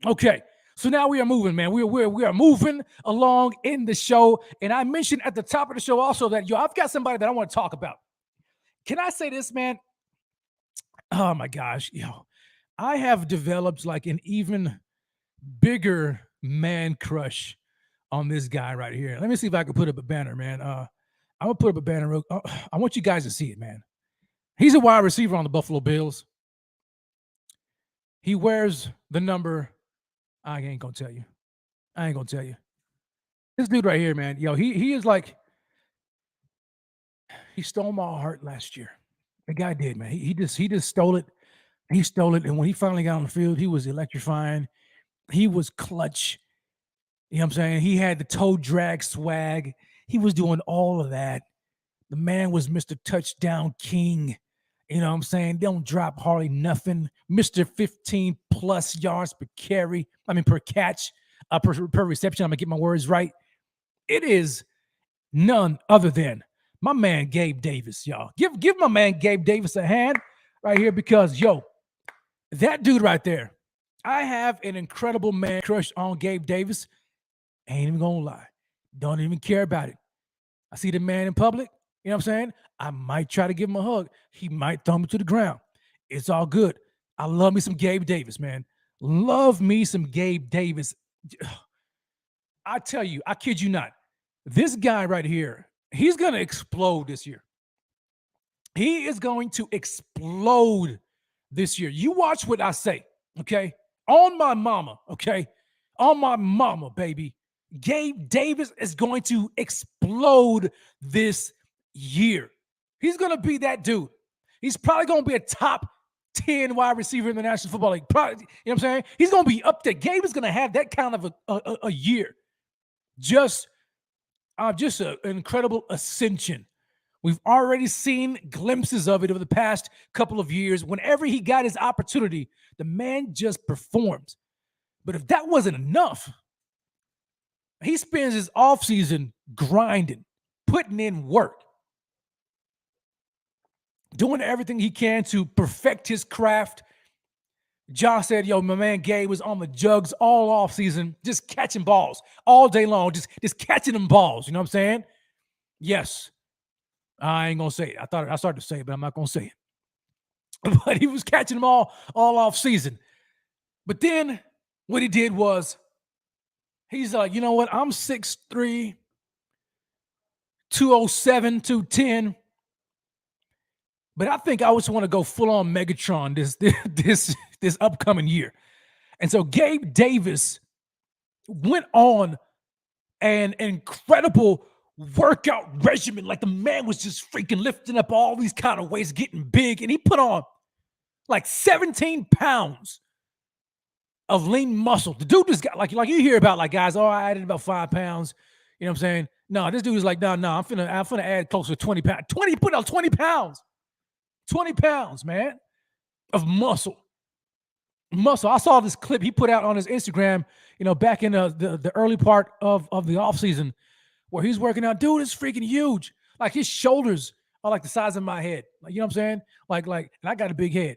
Okay. So now we are moving, man. We are moving along in the show. And I mentioned at the top of the show also that, I've got somebody that I want to talk about. Can I say this, man? Oh, my gosh. I have developed like an even bigger man crush on this guy right here. Let me see if I can put up a banner, man. I'm going to put up a banner. I want you guys to see it, man. He's a wide receiver on the Buffalo Bills. He wears the number. I ain't going to tell you. This dude right here, man. He is like, he stole my heart last year. The guy did, man. He just stole it. He stole it. And when he finally got on the field, he was electrifying. He was clutch. You know what I'm saying? He had the toe drag swag. He was doing all of that. The man was Mr. Touchdown King. You know what I'm saying? Don't drop hardly nothing. Mr. 15 plus yards per catch, per reception. I'm going to get my words right. It is none other than my man, Gabe Davis, y'all. Give my man, Gabe Davis, a hand right here because, that dude right there, I have an incredible man crush on Gabe Davis. Ain't even going to lie. Don't even care about it. I see the man in public. You know what I'm saying? I might try to give him a hug. He might throw me to the ground. It's all good. I love me some Gabe Davis, man. Love me some Gabe Davis. I tell you, I kid you not. This guy right here, he's going to explode this year. He is going to explode this year. You watch what I say, okay? On my mama, okay? On my mama, baby. Gabe Davis is going to explode this year. He's going to be that dude. He's probably going to be a top 10 wide receiver in the National Football League. Probably, you know what I'm saying? He's going to be up there. Gabe is going to have that kind of a year. Just an incredible ascension. We've already seen glimpses of it over the past couple of years. Whenever he got his opportunity, the man just performs. But if that wasn't enough, he spends his offseason grinding, putting in work, doing everything he can to perfect his craft. Josh said, my man Gabe was on the jugs all offseason, just catching balls all day long, just catching them balls. You know what I'm saying? Yes. I ain't going to say it. I started to say it, but I'm not going to say it. But he was catching them all off season. But then what he did was he's like, you know what? I'm 6'3", 207, 210. But I think I just want to go full on Megatron this upcoming year. And so Gabe Davis went on an incredible workout regimen. Like the man was just freaking lifting up all these kind of weights, getting big. And he put on like 17 pounds of lean muscle. The dude just got like you hear about like guys, I added about 5 pounds. You know what I'm saying? No, this dude is like, no, I'm finna add close to 20 pounds. Put out 20 pounds. 20 pounds, man, of muscle. I saw this clip he put out on his Instagram, back in the early part of the offseason where he's working out. Dude is freaking huge. Like his shoulders are like the size of my head. Like, you know what I'm saying? Like, and I got a big head.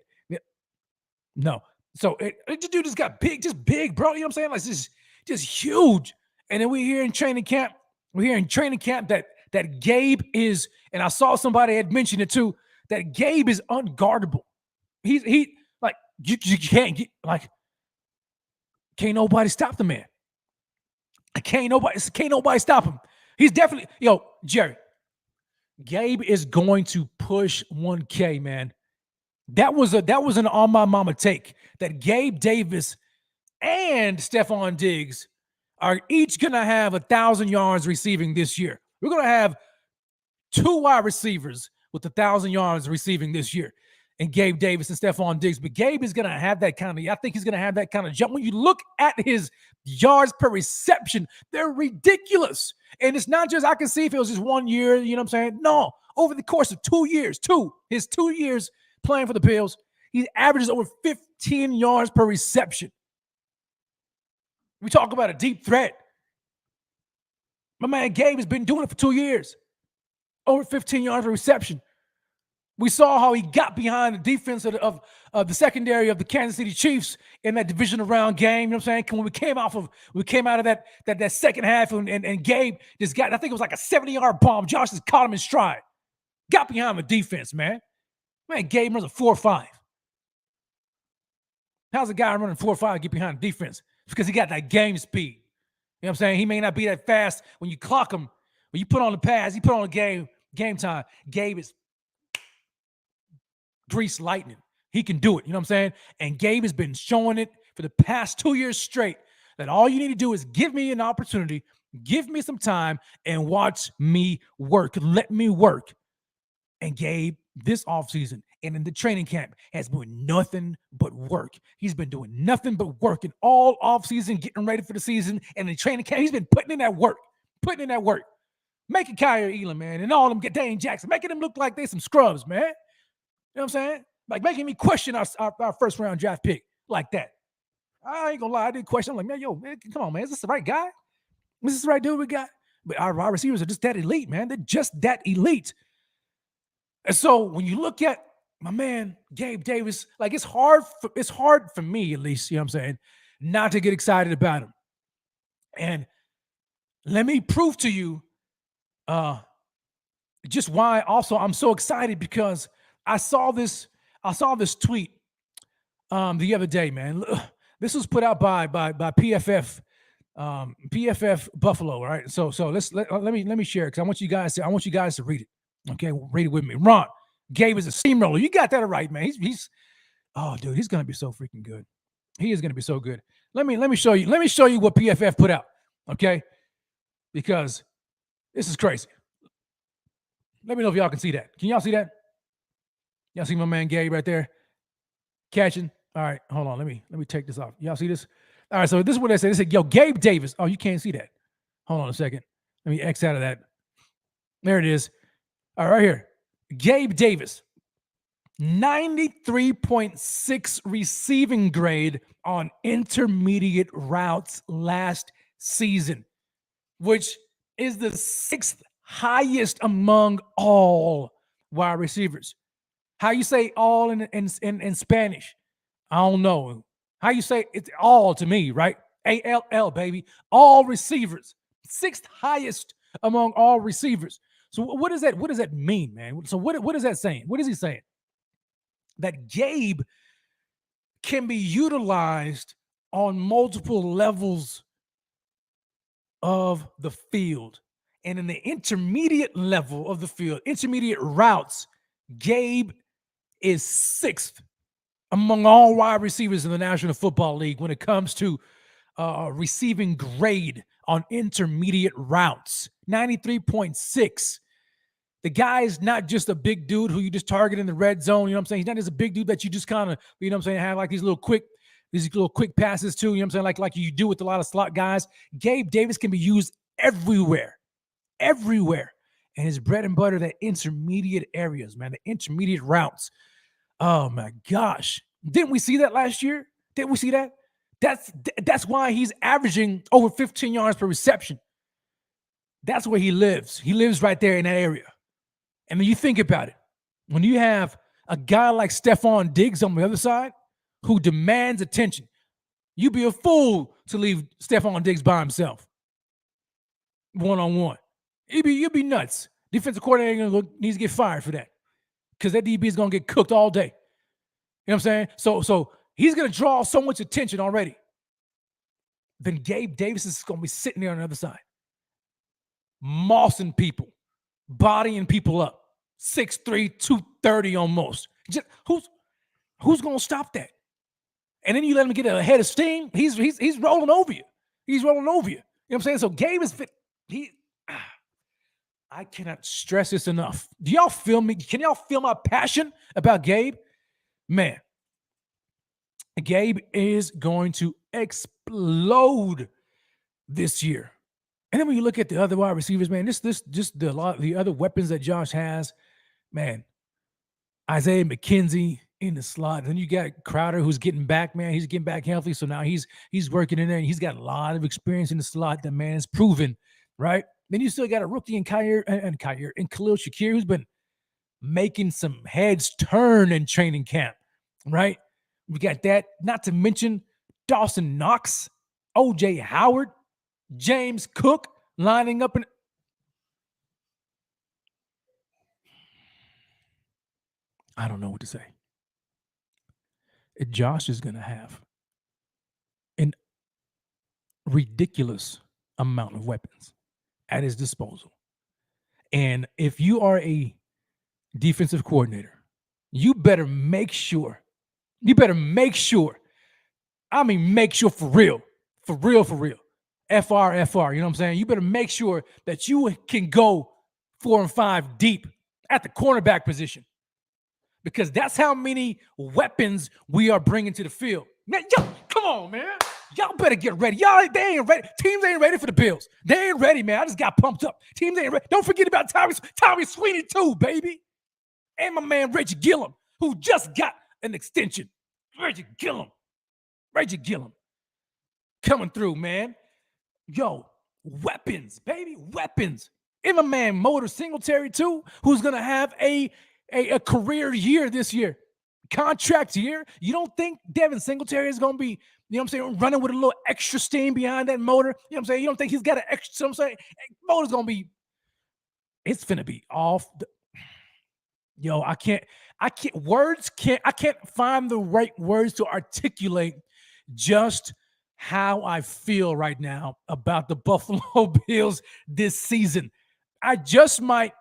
No. So the dude just got big, just big, bro. You know what I'm saying? Like just huge. And then we're here in training camp that Gabe is, and I saw somebody had mentioned it too, that Gabe is unguardable. He like you can't get can't nobody stop the man. Can't nobody stop him. He's definitely Jerry. Gabe is going to push 1K, man. That was an on my mama take that Gabe Davis and Stephon Diggs are each gonna have 1,000 yards receiving this year. We're gonna have 2 wide receivers with 1,000 yards receiving this year. and Gabe Davis and Stephon Diggs. But Gabe is going to have that kind of, I think he's going to have that kind of jump. When you look at his yards per reception, they're ridiculous. And it's not just, I can see if it was just 1 year, you know what I'm saying? No, over the course of 2 years, his 2 years playing for the Bills, he averages over 15 yards per reception. We talk about a deep threat. My man Gabe has been doing it for 2 years. Over 15 yards per reception. We saw how he got behind the defense of the secondary of the Kansas City Chiefs in that divisional round game. You know what I'm saying? When we came out of that second half and Gabe just got, I think it was like a 70-yard bomb. Josh just caught him in stride. Got behind the defense, man. Man, Gabe runs a 4.5. How's a guy running 4.5 get behind the defense? It's because he got that game speed. You know what I'm saying? He may not be that fast when you clock him. When you put on the pass, he put on the game time. Gabe is grease lightning. He can do it. You know what I'm saying? And Gabe has been showing it for the past 2 years straight that all you need to do is give me an opportunity, give me some time, and watch me work. Let me work. And Gabe, this offseason and in the training camp, has been nothing but work. He's been doing nothing but working all offseason, getting ready for the season. And in the training camp, he's been putting in that work. Making Kyle Elam, man, and all of them get Dane Jackson, making them look like they some scrubs, man. You know what I'm saying? Like making me question our first round draft pick like that. I ain't gonna lie, I did question. I'm like, man, come on, man, is this the right guy? Is this the right dude we got? But our wide receivers are just that elite, man. They're just that elite. And so when you look at my man Gabe Davis, like it's hard for me, at least, you know what I'm saying, not to get excited about him. And let me prove to you just why also I'm so excited, because I saw this tweet the other day, man. This was put out by PFF Buffalo, right? So let me share it, because I want you guys to read it. Okay, read it with me. Ron, Gabe is a steamroller. You got that right, man. He's oh, dude, he's gonna be so freaking good. He is gonna be so good. Let me show you. Let me show you what PFF put out. Okay, because this is crazy. Let me know if y'all can see that. Can y'all see that? Y'all see my man Gabe right there catching? All right, hold on. Let me take this off. Y'all see this? All right, so this is what they said. They said, yo, Gabe Davis. Oh, you can't see that. Hold on a second. Let me X out of that. There it is. All right, right here. Gabe Davis, 93.6 receiving grade on intermediate routes last season, which is the 6th highest among all wide receivers. How you say all in Spanish? I don't know. How you say it's all to me, right? ALL, baby. All receivers. 6th highest among all receivers. So what does that mean, man? So what is that saying? What is he saying? That Gabe can be utilized on multiple levels of the field. And in the intermediate level of the field, intermediate routes, Gabe is 6th among all wide receivers in the National Football League when it comes to receiving grade on intermediate routes. 93.6. The guy is not just a big dude who you just target in the red zone. You know what I'm saying? He's not just a big dude that you just kind of, you know what I'm saying, have like these little quick passes too. You know what I'm saying? Like you do with a lot of slot guys. Gabe Davis can be used everywhere. And his bread and butter, the intermediate areas, man, the intermediate routes. Oh my gosh. Didn't we see that last year? Didn't we see that? That's why he's averaging over 15 yards per reception. That's where he lives. He lives right there in that area. And then you think about it. When you have a guy like Stephon Diggs on the other side who demands attention, you'd be a fool to leave Stephon Diggs by himself. One-on-one. You'd be nuts. Defensive coordinator needs to get fired for that, because that DB is going to get cooked all day. You know what I'm saying? So he's going to draw so much attention already. Then Gabe Davis is going to be sitting there on the other side, mossing people, bodying people up, 6'3", 230 almost. Just, who's going to stop that? And then you let him get a head of steam, he's rolling over you. He's rolling over you. You know what I'm saying? So Gabe is fit. I cannot stress this enough. Do y'all feel me? Can y'all feel my passion about Gabe? man, Gabe is going to explode this year. And then when you look at the other wide receivers, man, the other weapons that Josh has, man, Isaiah McKenzie in the slot. Then you got Crowder who's getting back, man. He's getting back healthy. So now he's working in there and he's got a lot of experience in the slot. The man is proven, right? Then you still got a rookie in Khalil Shakir, who's been making some heads turn in training camp, right? We got that, not to mention Dawson Knox, OJ Howard, James Cook lining up. I don't know what to say. Josh is going to have an ridiculous amount of weapons at his disposal. And if you are a defensive coordinator, you better make sure. I mean, make sure for real. FR, you know what I'm saying? You better make sure that you can go 4 and 5 deep at the cornerback position, because that's how many weapons we are bringing to the field. Man, yo, come on, man. Y'all better get ready. They ain't ready. Teams ain't ready for the Bills. They ain't ready, man. I just got pumped up. Teams ain't ready. Don't forget about Tommy Sweeney too, baby. And my man Reggie Gillum, who just got an extension. Reggie Gillum coming through, man. Yo, weapons, baby, weapons. And my man Motor Singletary too, who's gonna have a career year this year, contract year. You don't think Devin Singletary is gonna be, you know what I'm saying, running with a little extra steam behind that motor? You know what I'm saying? You don't think he's got an extra, you know what I'm saying? Motor's gonna be, it's gonna be off. Yo, I can't find the right words to articulate just how I feel right now about the Buffalo Bills this season. I just might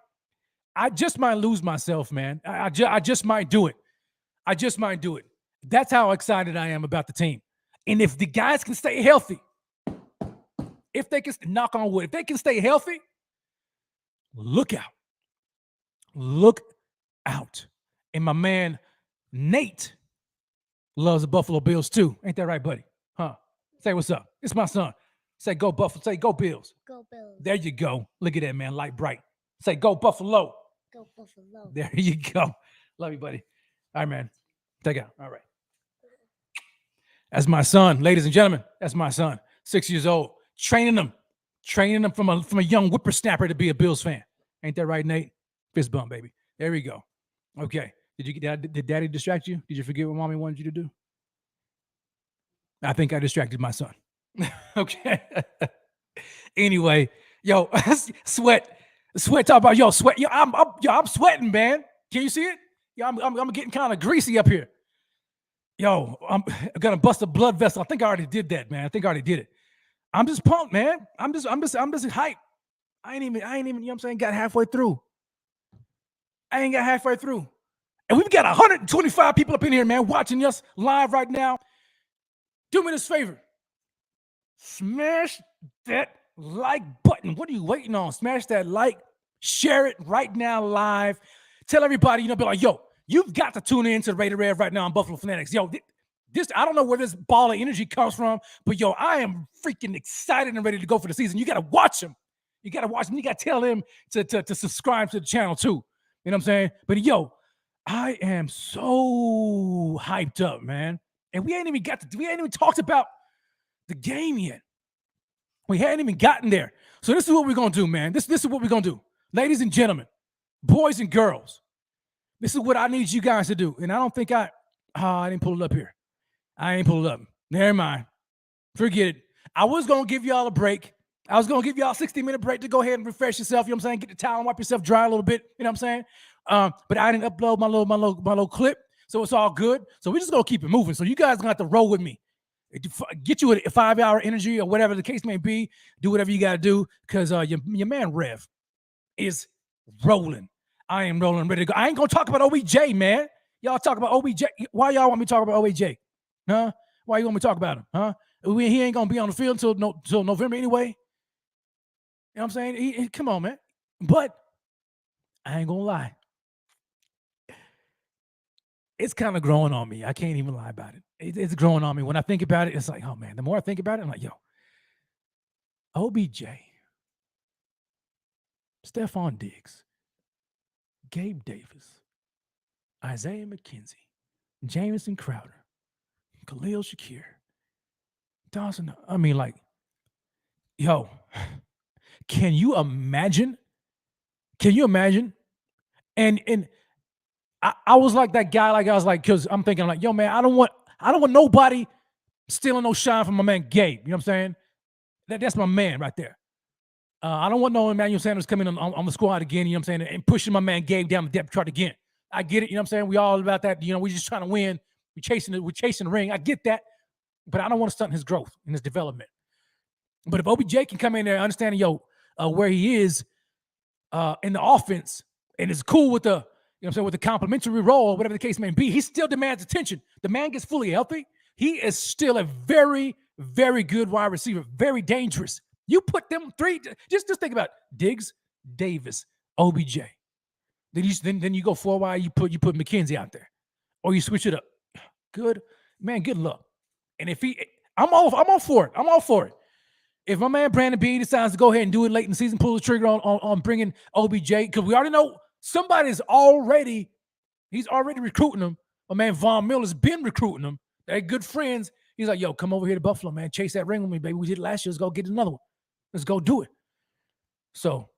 lose myself, man. I just might do it. That's how excited I am about the team. And if the guys can stay healthy, if they can, knock on wood, if they can stay healthy, look out. And my man Nate loves the Buffalo Bills too. Ain't that right, buddy? Huh? Say what's up. It's my son. Say go Buffalo. Say go Bills. Go Bills. There you go. Look at that, man. Light bright. Say go Buffalo. Go Buffalo. There you go. Love you, buddy. All right, man. Take out. All right. That's my son, ladies and gentlemen. That's my son. 6 years old. Training him from a young whippersnapper to be a Bills fan. Ain't that right, Nate? Fist bump, baby. There we go. Okay. Did Daddy distract you? Did you forget what Mommy wanted you to do? I think I distracted my son. Okay. Anyway, yo, sweat. Talk about sweat. Yo, I'm sweating, man. Can you see it? Yo, I'm getting kind of greasy up here. Yo, I'm gonna bust a blood vessel. I think I already did that, man. I think I already did it. I'm just pumped, man. I'm just hyped. I ain't even, you know what I'm saying, got halfway through. I ain't got halfway through. And we've got 125 people up in here, man, watching us live right now. Do me this favor. Smash that like button. What are you waiting on? Smash that like. Share it right now live. Tell everybody, be like, yo, you've got to tune in to the Rated-Rev right now on Buffalo Fanatics. Yo, this, I don't know where this ball of energy comes from, but yo, I am freaking excited and ready to go for the season. You got to watch him. You got to tell him to subscribe to the channel too. You know what I'm saying? But yo, I am so hyped up, man. And we ain't even talked about the game yet. We hadn't even gotten there. So this is what we're going to do, man. This is what we're going to do. Ladies and gentlemen, boys and girls, this is what I need you guys to do. And I don't think I didn't pull it up here. I ain't pulled it up. Never mind. Forget it. I was going to give y'all a break. I was going to give y'all a 60-minute break to go ahead and refresh yourself. You know what I'm saying? Get the towel and wipe yourself dry a little bit. You know what I'm saying? But I didn't upload my little clip. So it's all good. So we're just going to keep it moving. So you guys going to have to roll with me. Get you a 5-hour energy or whatever the case may be. Do whatever you got to do because your man Rev is rolling. I am rolling, ready to go. I ain't going to talk about OBJ, man. Y'all talk about OBJ. Why y'all want me to talk about OBJ? Huh? Why you want me to talk about him? Huh? He ain't going to be on the field until November anyway. You know what I'm saying? Come on, man. But I ain't going to lie. it's kind of growing on me. I can't even lie about it. It's growing on me. When I think about it, it's like, oh man, the more I think about it, I'm like, yo, OBJ, Stephon Diggs, Gabe Davis, Isaiah McKenzie, Jamison Crowder, Khalil Shakir, Dawson. I mean, like, yo, can you imagine? Can you imagine? And I was like that guy, like I was like, because I'm thinking like, yo, man, I don't want nobody stealing no shine from my man Gabe. You know what I'm saying? That's my man right there. I don't want no Emmanuel Sanders coming on the squad again, you know what I'm saying, and pushing my man Gabe down the depth chart again. I get it, you know what I'm saying? We all about that, you know, we just trying to win. We're chasing the ring. I get that, but I don't want to stunt his growth and his development. But if OBJ can come in there understanding, where he is in the offense and is cool with the, you know what I'm saying, with the complimentary role, whatever the case may be, he still demands attention. The man gets fully healthy. He is still a very, very good wide receiver, very dangerous. You put them three, just think about it. Diggs, Davis, OBJ. Then you go 4 wide, you put McKenzie out there. Or you switch it up. Good luck. And if I'm all for it. I'm all for it. If my man Brandon Beane decides to go ahead and do it late in the season, pull the trigger on bringing OBJ, because we already know he's already recruiting him. My man Von Miller's been recruiting him. They're good friends. He's like, yo, come over here to Buffalo, man. Chase that ring with me, baby. We did it last year. Let's go get another one. Let's go do it. So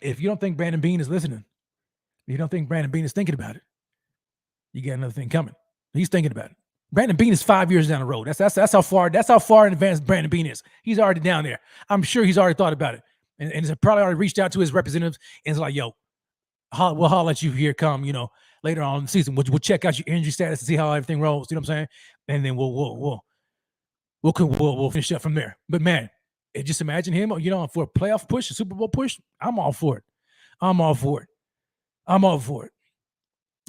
if you don't think Brandon Beane is listening, you don't think Brandon Beane is thinking about it, you got another thing coming. He's thinking about it. Brandon Beane is 5 years down the road. That's how far in advance Brandon Beane is. He's already down there. I'm sure he's already thought about it. And he's probably already reached out to his representatives and it's like, yo, we'll holler at you here come, later on in the season. We'll check out your injury status and see how everything rolls. You know what I'm saying? And then we'll finish up from there. But man, just imagine him, for a playoff push, a Super Bowl push. I'm all for it.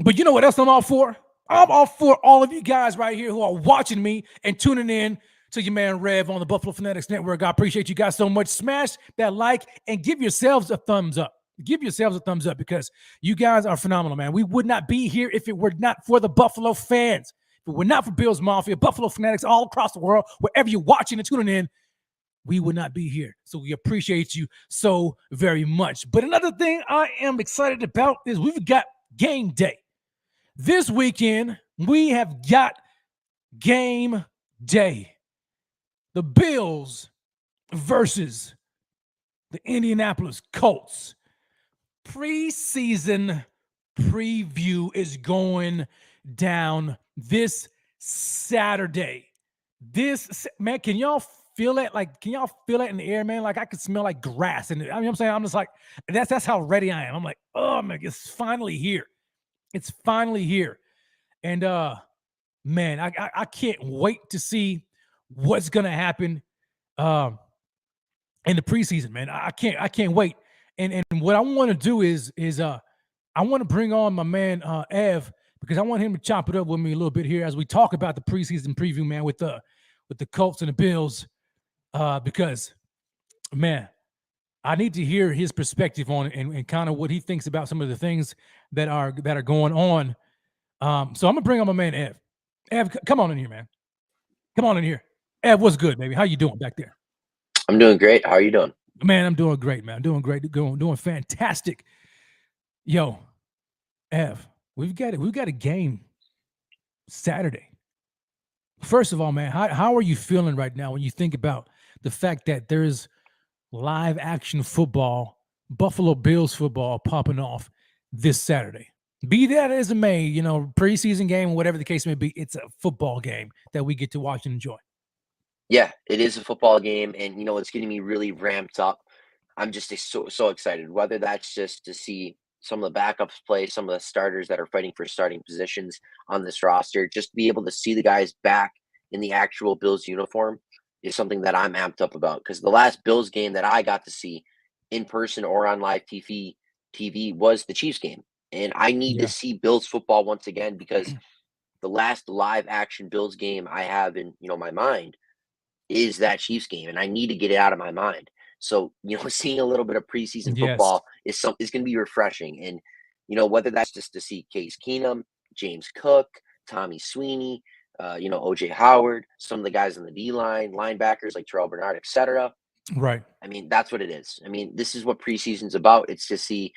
But you know what else I'm all for? I'm all for all of you guys right here who are watching me and tuning in to your man Rev on the Buffalo Fanatics Network. I appreciate you guys so much. Smash that like and give yourselves a thumbs up. Give yourselves a thumbs up because you guys are phenomenal, man. We would not be here if it were not for the Buffalo fans. If it were not for Bills Mafia, Buffalo Fanatics all across the world, wherever you're watching and tuning in, we would not be here. So we appreciate you so very much. But another thing I am excited about is we've got game day. This weekend, we have got game day. The Bills versus the Indianapolis Colts. Preseason preview is going down this Saturday. Man, can y'all feel that? Like, can y'all feel that in the air, man? Like, I could smell like grass. And I mean, what I'm saying, I'm just like, that's how ready I am. I'm like, oh man, it's finally here. It's finally here. And man, I can't wait to see what's gonna happen in the preseason, man. I can't wait. And what I want to do is I want to bring on my man Ev, because I want him to chop it up with me a little bit here as we talk about the preseason preview, man, with the Colts and the Bills. Because man, I need to hear his perspective on it and kind of what he thinks about some of the things that are going on. So I'm gonna bring on my man Ev. Ev, come on in here, man. Come on in here. Ev, what's good, baby? How you doing back there? I'm doing great. How are you doing? Man, I'm doing great, man. I'm doing great. Doing fantastic. Yo, Ev, we've got a game Saturday. First of all, man, how are you feeling right now when you think about the fact that there's live action football, Buffalo Bills football popping off this Saturday? Be that as it may, preseason game, whatever the case may be, it's a football game that we get to watch and enjoy. Yeah, it is a football game, and it's getting me really ramped up. I'm just so excited, whether that's just to see some of the backups play, some of the starters that are fighting for starting positions on this roster, just to be able to see the guys back in the actual Bills uniform is something that I'm amped up about, because the last Bills game that I got to see in person or on live TV was the Chiefs game. And I need to see Bills football once again, because the last live action Bills game I have in, my mind is that Chiefs game, and I need to get it out of my mind. So, seeing a little bit of preseason football is going to be refreshing. And, whether that's just to see Case Keenum, James Cook, Tommy Sweeney, OJ Howard, some of the guys on the D-line, linebackers like Terrell Bernard, etc. Right. I mean, that's what it is. I mean, this is what preseason's about. It's to see,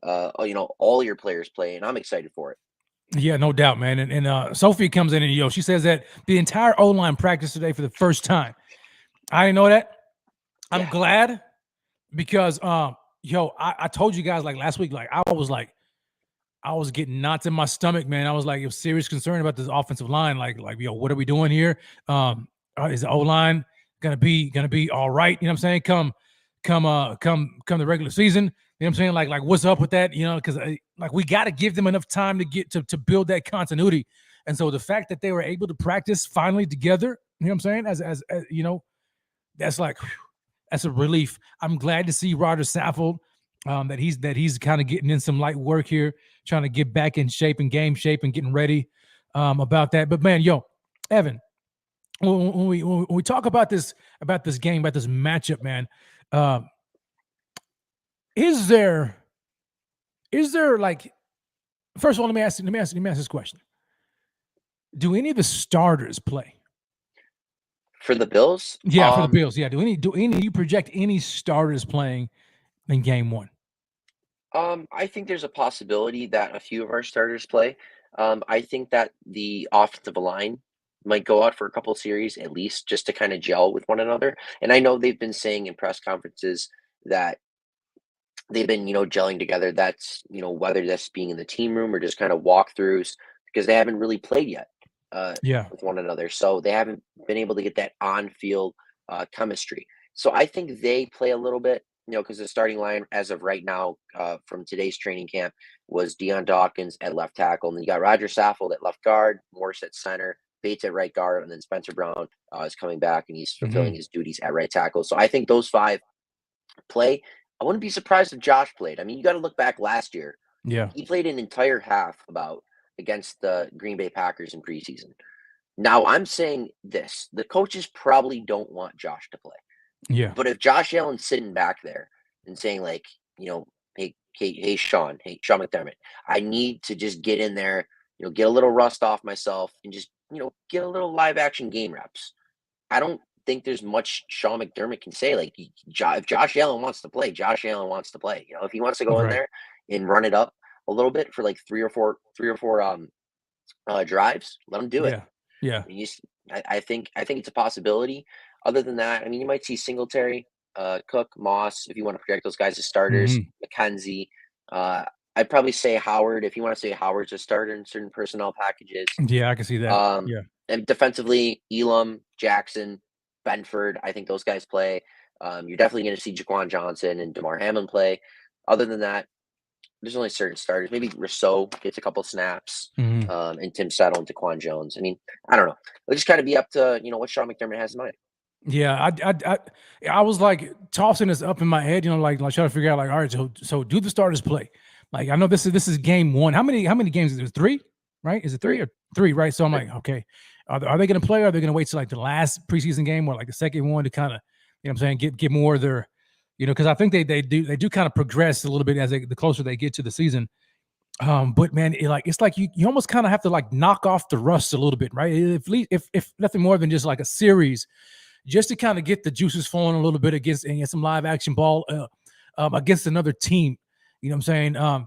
all your players play, and I'm excited for it. Yeah, no doubt, man. And Sophie comes in and she says that the entire O-line practiced today for the first time. I didn't know that. I'm glad because I told you guys like last week, like I was getting knots in my stomach, man. I was like, serious concern about this offensive line. Like, what are we doing here? Is the O-line gonna be all right? You know what I'm saying? Come the regular season. You know what I'm saying? Like what's up with that? Because like we got to give them enough time to get to build that continuity. And so the fact that they were able to practice finally together, you know what I'm saying? As that's like that's a relief. I'm glad to see Roger Saffold, that he's kind of getting in some light work here, trying to get back in shape and game shape and getting ready about that. But man, Evan, when we talk about this game, about this matchup, man, is there like, first of all, let me ask this question: do any of the starters play for the Bills? Yeah, for the Bills. Yeah, do you project any starters playing in game one? I think there's a possibility that a few of our starters play. I think that the offensive line might go out for a couple of series at least, just to kind of gel with one another. And I know they've been saying in press conferences that they've been, gelling together. That's, whether that's being in the team room or just kind of walkthroughs, because they haven't really played yet with one another. So they haven't been able to get that on-field chemistry. So I think they play a little bit, because the starting line as of right now from today's training camp was Deion Dawkins at left tackle. And then you got Roger Saffold at left guard, Morris at center, Bates at right guard, and then Spencer Brown is coming back and he's fulfilling his duties at right tackle. So I think those five play. I wouldn't be surprised if Josh played. I mean, you got to look back last year. Yeah. He played an entire half against the Green Bay Packers in preseason. Now, I'm saying this. The coaches probably don't want Josh to play. Yeah. But if Josh Allen's sitting back there and saying, like, hey, Sean McDermott, I need to just get in there, get a little rust off myself and just, get a little live action game reps. I don't think there's much Sean McDermott can say. Like, if Josh Allen wants to play, Josh Allen wants to play. If he wants to go in there and run it up a little bit for like three or four drives, let him do it. Yeah. I think it's a possibility. Other than that, I mean, you might see Singletary, Cook, Moss, if you want to project those guys as starters, McKenzie. I'd probably say Howard, if you want to say Howard's a starter in certain personnel packages. Yeah, I can see that. And defensively, Elam, Jackson, Benford, I think those guys play. You're definitely going to see Jaquan Johnson and DeMar Hamlin play. Other than that, there's only certain starters. Maybe Rousseau gets a couple snaps, and Tim Settle and Daquan Jones. I mean, I don't know. It'll just kind of be up to, what Sean McDermott has in mind. Yeah, I was like tossing this up in my head, like trying to figure out, like, all right, so do the starters play? Like, I know this is game one. How many games is there? 3, right? Is it 3 or 3, right? So I'm like, okay, are they going to play? Or are they going to wait till like the last preseason game or like the second one to kind of, I'm saying, get more of their, because I think they do kind of progress a little bit as the closer they get to the season. But man, it's like you almost kind of have to like knock off the rust a little bit, right? If nothing more than just like a series, just to kind of get the juices flowing a little bit against some live action ball against another team. You know what I'm saying?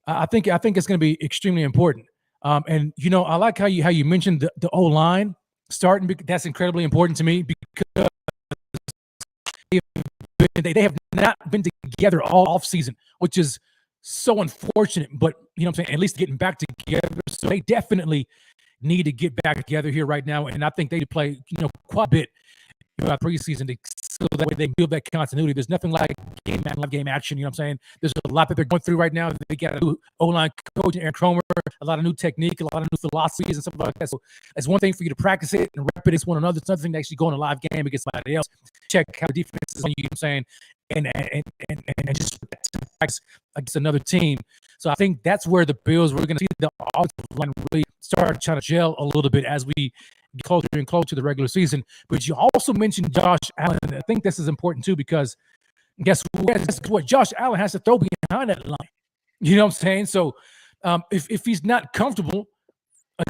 I think it's going to be extremely important. And I like how you mentioned the O-line starting. That's incredibly important to me because they have not been together all off season, which is so unfortunate. But I'm saying, at least getting back together. So they definitely need to get back together here right now. And I think they play quite a bit about preseason so that way they build that continuity. There's nothing like game action. You know what I'm saying? There's a lot that they're going through right now. They got a new O-line coach, Aaron Cromer, a lot of new technique, a lot of new philosophies and stuff like that. So it's one thing for you to practice it and rep it against one another. It's another thing to actually go in a live game against somebody else, check how the defense is on you. You know what I'm saying? And just practice against another team. So I think that's where the Bills, we're going to see the offensive line really start trying to gel a little bit as we get closer and closer to the regular season. But you also mentioned Josh Allen. I think this is important too, because guess what? Josh Allen has to throw behind that line. You know what I'm saying? So if he's not comfortable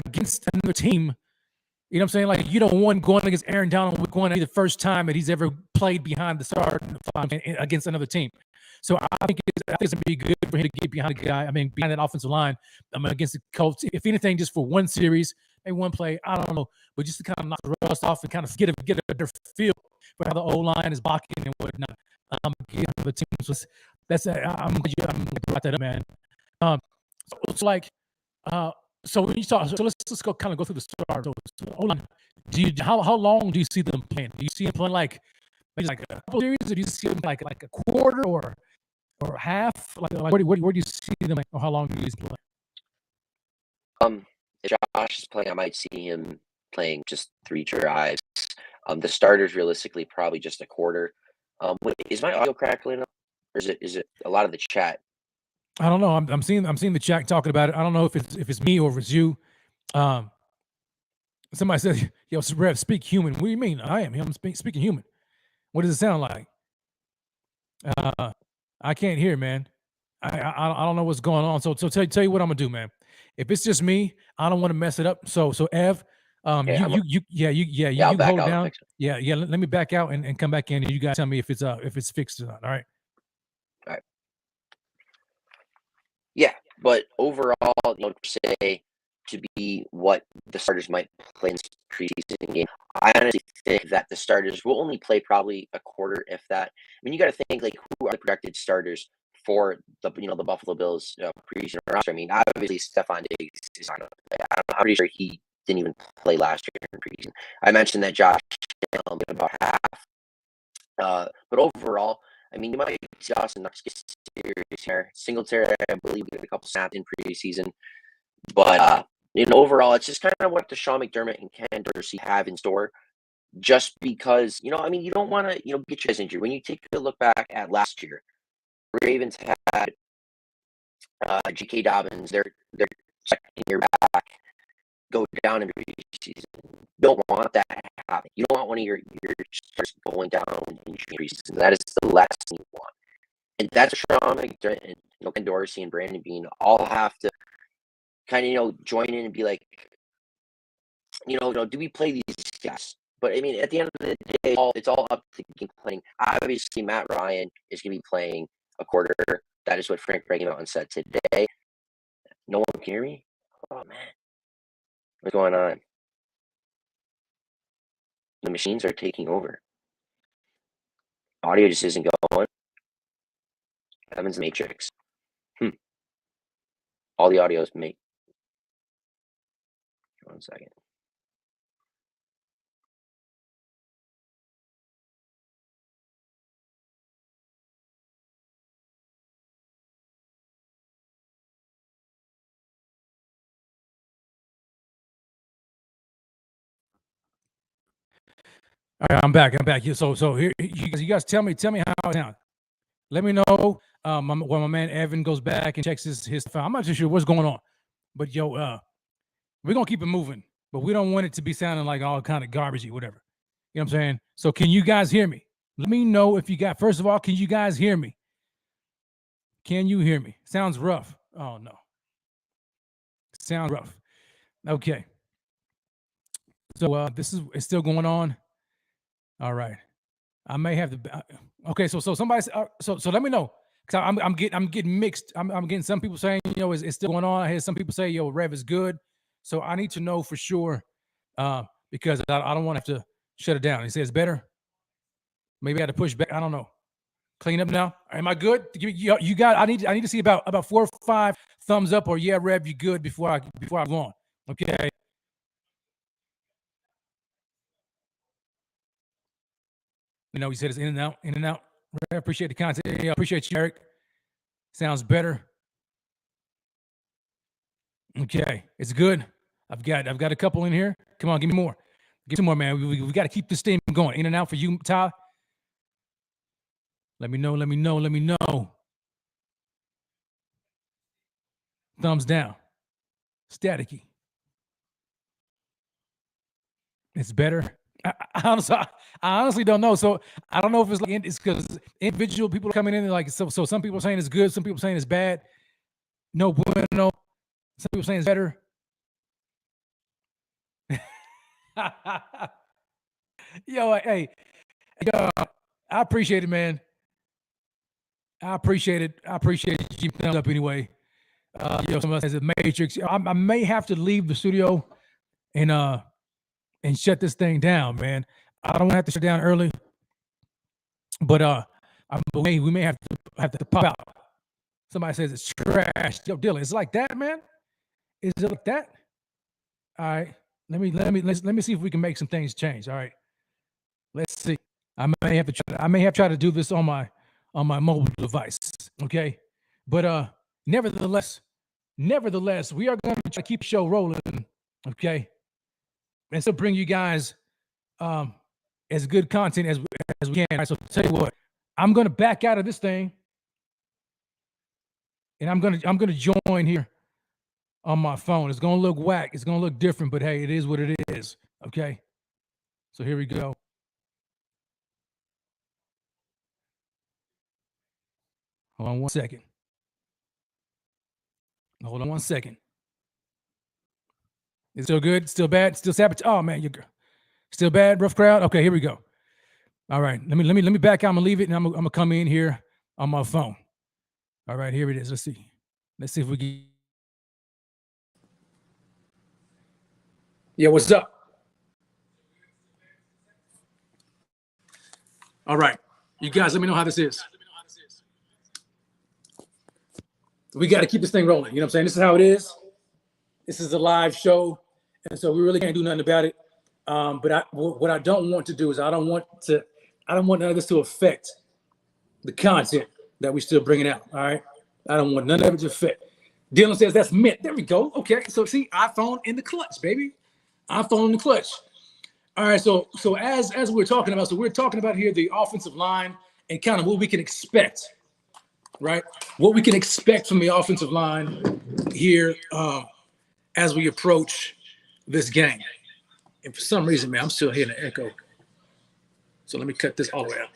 against another team. You know what I'm saying? Like, you don't want going against Aaron Donald week one, the first time that he's ever played behind the start against another team. So I think it's going to be good for him to get behind the guy. I mean, behind that offensive line against the Colts. If anything, just for one series, maybe one play, I don't know. But just to kind of knock the rust off and kind of get a better feel for how the O-line is blocking and whatnot. The teams. I'm glad you brought that up, man. So it's like, so when you talk, so let's go kind of go through the start. So hold on. How long do you see them playing? Do you see them playing like maybe like a couple series, or do you see them like a quarter or half? Like where do you see them? Or how long do you see them play? If Josh is playing, I might see him playing just 3 drives. The starters realistically probably just a quarter. Wait, is my audio crackling up, or is it a lot of the chat? I don't know. I'm seeing the chat talking about it. I don't know if it's me or if it's you. Somebody said, "Yo, Rev, speak human." What do you mean? I am. I'm speaking human. What does it sound like? I can't hear, man. I don't know what's going on. So tell you what I'm gonna do, man. If it's just me, I don't want to mess it up. So Ev, you hold it down. Yeah. Let me back out and come back in, and you guys tell me if it's fixed or not. All right. Yeah, but overall, say to be what the starters might play in this preseason game, I honestly think that the starters will only play probably a quarter, if that. I mean, you got to think like who are the projected starters for the the Buffalo Bills preseason roster. I mean, obviously Stephon Diggs is not going to play. I'm pretty sure he didn't even play last year in preseason. I mentioned that Josh Allen about half, but overall, I mean, you might see Austin Knox get serious here. Singletary, I believe, we get a couple snaps in preseason. But, overall, it's just kind of what Sean McDermott and Ken Dorsey have in store. Just because, you don't want to, get your guys injured. When you take a look back at last year, Ravens had J.K. Dobbins, their second year back, go down in preseason. You don't want that to happen. You don't want one of your stars going down in preseason. That is the last thing you want. And that's Sean McDermott and Ken Dorsey and Brandon Beane all have to kind of, join in and be like, do we play these guys? But I mean, at the end of the day, it's all up to game playing. Obviously, Matt Ryan is going to be playing a quarter. That is what Frank Reich came out and said today. No one can hear me? Oh, man. What's going on? The machines are taking over. Audio just isn't going. Evan's Matrix. All the audio is made. 1 second. All right, I'm back. So here, you guys tell me how it sounds. Let me know when my man Evan goes back and checks his file. I'm not too sure what's going on, but we're gonna keep it moving. But we don't want it to be sounding like all kind of garbagey, whatever. You know what I'm saying? So can you guys hear me? Let me know if you got. First of all, can you guys hear me? Can you hear me? Sounds rough. Oh no. Sounds rough. Okay. So it's still going on. All right. I may have to. Okay. So somebody. So let me know, because I'm getting mixed. I'm getting some people saying it's still going on. I hear some people say Rev is good. So I need to know for sure, because I don't want to have to shut it down. He says better. Maybe I had to push back. I don't know. Clean up now. Am I good? You got. I need to see about 4 or 5 thumbs up or Rev, you good before I go on. Okay. He said it's in and out. I appreciate the content. I appreciate you, Eric. Sounds better. Okay, it's good. I've got a couple in here. Come on, give me more. Get some more, man. We got to keep this thing going. In and out for you, Ty. Let me know. Thumbs down. Staticky. It's better. I honestly don't know. So I don't know if it's because individual people are coming in and like so some people are saying it's good, some people are saying it's bad. No bueno. Some people saying it's better. Yo, hey, yo, I appreciate it, man. I appreciate it. I appreciate it. Keep thumbs up anyway. Someone says a Matrix. I may have to leave the studio and shut this thing down, man. I don't want to have to shut down early, but we may have to pop out. Somebody says it's trash. Yo, Dylan, it's like that, man. Is it like that? All right. Let me see if we can make some things change. All right. Let's see. I may have to try to do this on my mobile device. Okay. But nevertheless, we are going to try to keep the show rolling. Okay. And still bring you guys as good content as we can. All right, so tell you what, I'm gonna back out of this thing. And I'm gonna join here on my phone. It's gonna look whack. It's gonna look different, but hey, it is what it is. Okay. So here we go. Hold on one second. Hold on one second. It's still good? Still bad? Still sabotage? Oh man, you're still bad, rough crowd? Okay, here we go. All right. Let me back out. I'm gonna leave it and I'm gonna come in here on my phone. All right, here it is. Let's see. Let's see if we can. Yeah, what's up? All right. You guys, let me know how this is. We got to keep this thing rolling. You know what I'm saying? This is how it is. This is a live show. And so we really can't do nothing about it. But what I don't want to do is I don't want none of this to affect the content that we're still bringing out. All right. I don't want none of it to affect. Dylan says that's mint. There we go. Okay. So see, iPhone in the clutch, baby. iPhone in the clutch. All right. So as we're talking about, we're talking about here the offensive line and kind of what we can expect, right? What we can expect from the offensive line here as we approach this game. And for some reason, man, I'm still hearing an echo. So let me cut this all the way out.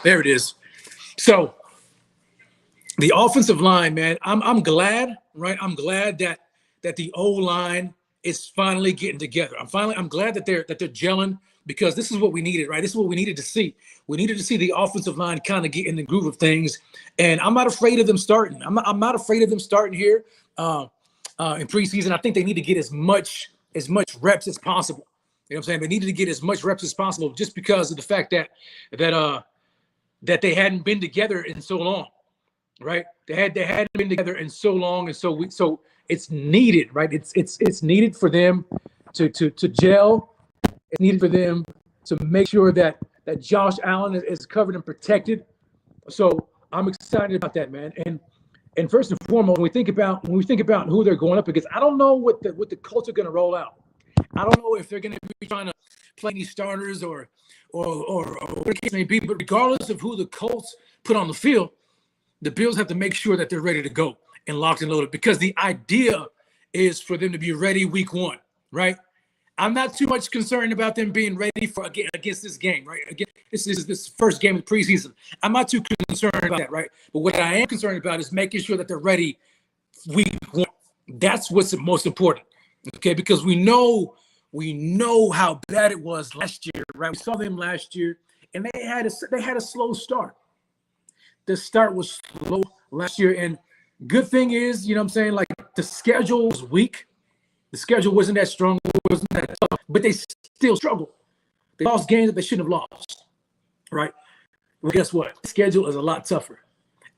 There it is. So the offensive line, man, I'm glad, right? I'm glad that the O-line is finally getting together. I'm glad that they're gelling, because this is what we needed, right? This is what we needed to see. We needed to see the offensive line kind of get in the groove of things. And I'm not afraid of them starting. I'm not afraid of them starting here in preseason. I think they need to get as much reps as possible. You know what I'm saying? They needed to get as much reps as possible just because of the fact that they hadn't been together in so long, right? They hadn't been together in so long, and so it's needed, right? It's needed for them to gel. It's needed for them to make sure that Josh Allen is covered and protected. So I'm excited about that, man. And first and foremost, when we think about who they're going up against, I don't know what the Colts are going to roll out. I don't know if they're going to be trying to play any starters or what the case may be. But regardless of who the Colts put on the field, the Bills have to make sure that they're ready to go and locked and loaded, because the idea is for them to be ready week one, right? I'm not too much concerned about them being ready for against this game, right? Again, this is this first game of the preseason. I'm not too concerned about that, right? But what I am concerned about is making sure that they're ready week one. That's what's most important, okay? Because we know how bad it was last year, right? We saw them last year, and they had a slow start. The start was slow last year, and good thing is, you know what I'm saying, like the schedule was weak. The schedule wasn't that strong, wasn't that tough, but they still struggled. They lost games that they shouldn't have lost, right? Well, guess what? The schedule is a lot tougher.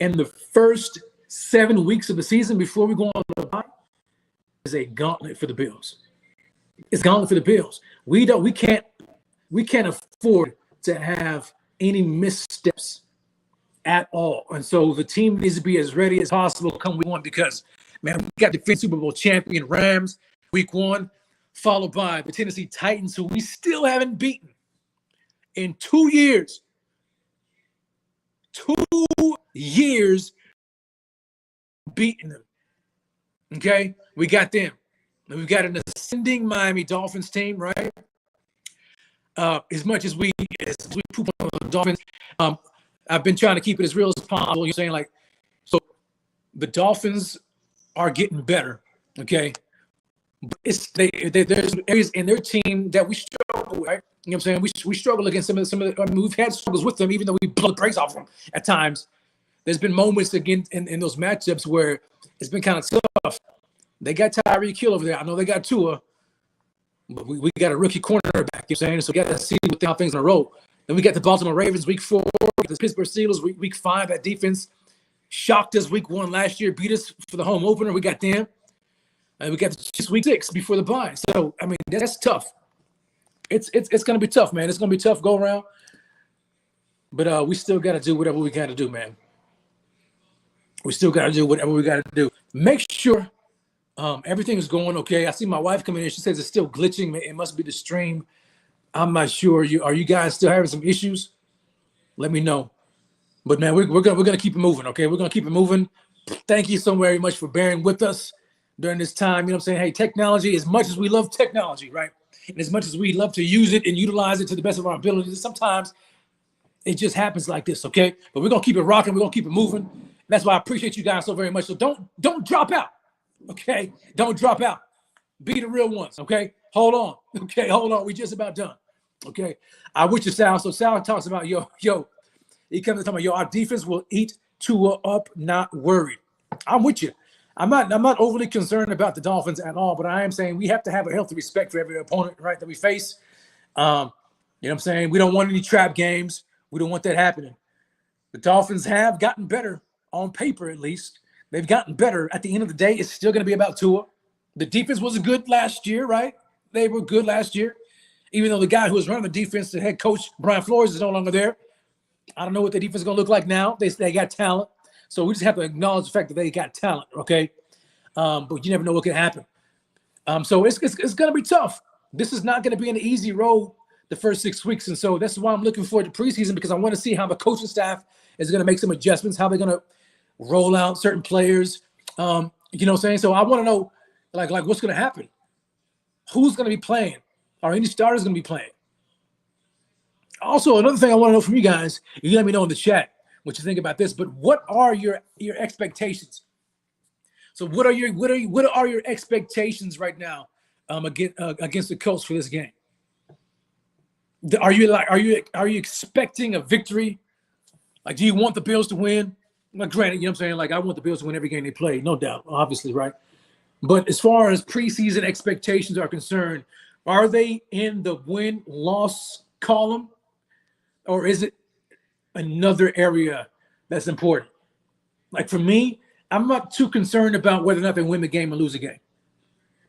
And the first 7 weeks of the season before we go on the bye is a gauntlet for the Bills. It's a gauntlet for the Bills. We can't afford to have any missteps at all. And so the team needs to be as ready as possible come week one, because, man, we got the defending Super Bowl champion Rams week one, followed by the Tennessee Titans, who we still haven't beaten in 2 years. 2 years beating them. Okay? We got them. And we've got an ascending Miami Dolphins team, right? As much as we poop on the Dolphins, I've been trying to keep it as real as possible. You're saying, like, so the Dolphins are getting better, okay? There's areas in their team that we struggle with, right? You know what I'm saying? We struggle against some of the. I mean, we've had struggles with them, even though we blow the brakes off them at times. There's been moments again in those matchups where it's been kind of tough. They got Tyreek Hill over there. I know they got Tua, but we got a rookie cornerback. You know what I'm saying? So we got to see how things in a row. Then we got the Baltimore Ravens week 4, the Pittsburgh Steelers week 5. That defense shocked us week 1 last year, beat us for the home opener. We got them. And we got the Chiefs week 6 before the bye. So, I mean, that's tough. It's going to be tough, man. It's going to be tough go around. But we still got to do whatever we got to do, man. We still got to do whatever we got to do. Make sure everything is going okay. I see my wife coming in. She says it's still glitching. It must be the stream. I'm not sure. Are you guys still having some issues? Let me know. But, man, we're gonna keep it moving, okay? We're going to keep it moving. Thank you so very much for bearing with us during this time. You know what I'm saying? Hey, technology, as much as we love technology, right? And as much as we love to use it and utilize it to the best of our abilities, sometimes it just happens like this, okay? But we're going to keep it rocking. We're going to keep it moving. That's why I appreciate you guys so very much. So don't drop out, okay? Don't drop out. Be the real ones, okay? Hold on, okay? Hold on. We just about done, okay? I wish you, Sal. So Sal talks about, he comes to talk about, our defense will eat Tua up, not worried. I'm with you. I'm not overly concerned about the Dolphins at all, but I am saying we have to have a healthy respect for every opponent, right, that we face. You know what I'm saying? We don't want any trap games. We don't want that happening. The Dolphins have gotten better, on paper at least. They've gotten better. At the end of the day, it's still going to be about Tua. The defense was good last year, right? They were good last year. Even though the guy who was running the defense, the head coach, Brian Flores, is no longer there. I don't know what the defense is going to look like now. They got talent. So we just have to acknowledge the fact that they got talent, okay? But you never know what can happen. So it's going to be tough. This is not going to be an easy road the first 6 weeks. And so that's why I'm looking forward to preseason, because I want to see how the coaching staff is going to make some adjustments, how they're going to roll out certain players. You know what I'm saying? So I want to know, like what's going to happen? Who's going to be playing? Are any starters going to be playing? Also, another thing I want to know from you guys, you let me know in the chat what you think about this, but what are your expectations? So what are your expectations right now against the Colts for this game? Are you expecting a victory? Like, do you want the Bills to win? Well, granted, you know what I'm saying? Like, I want the Bills to win every game they play, no doubt, obviously, right? But as far as preseason expectations are concerned, are they in the win-loss column, or is it another area that's important? Like, for me, I'm not too concerned about whether or not they win the game or lose the game.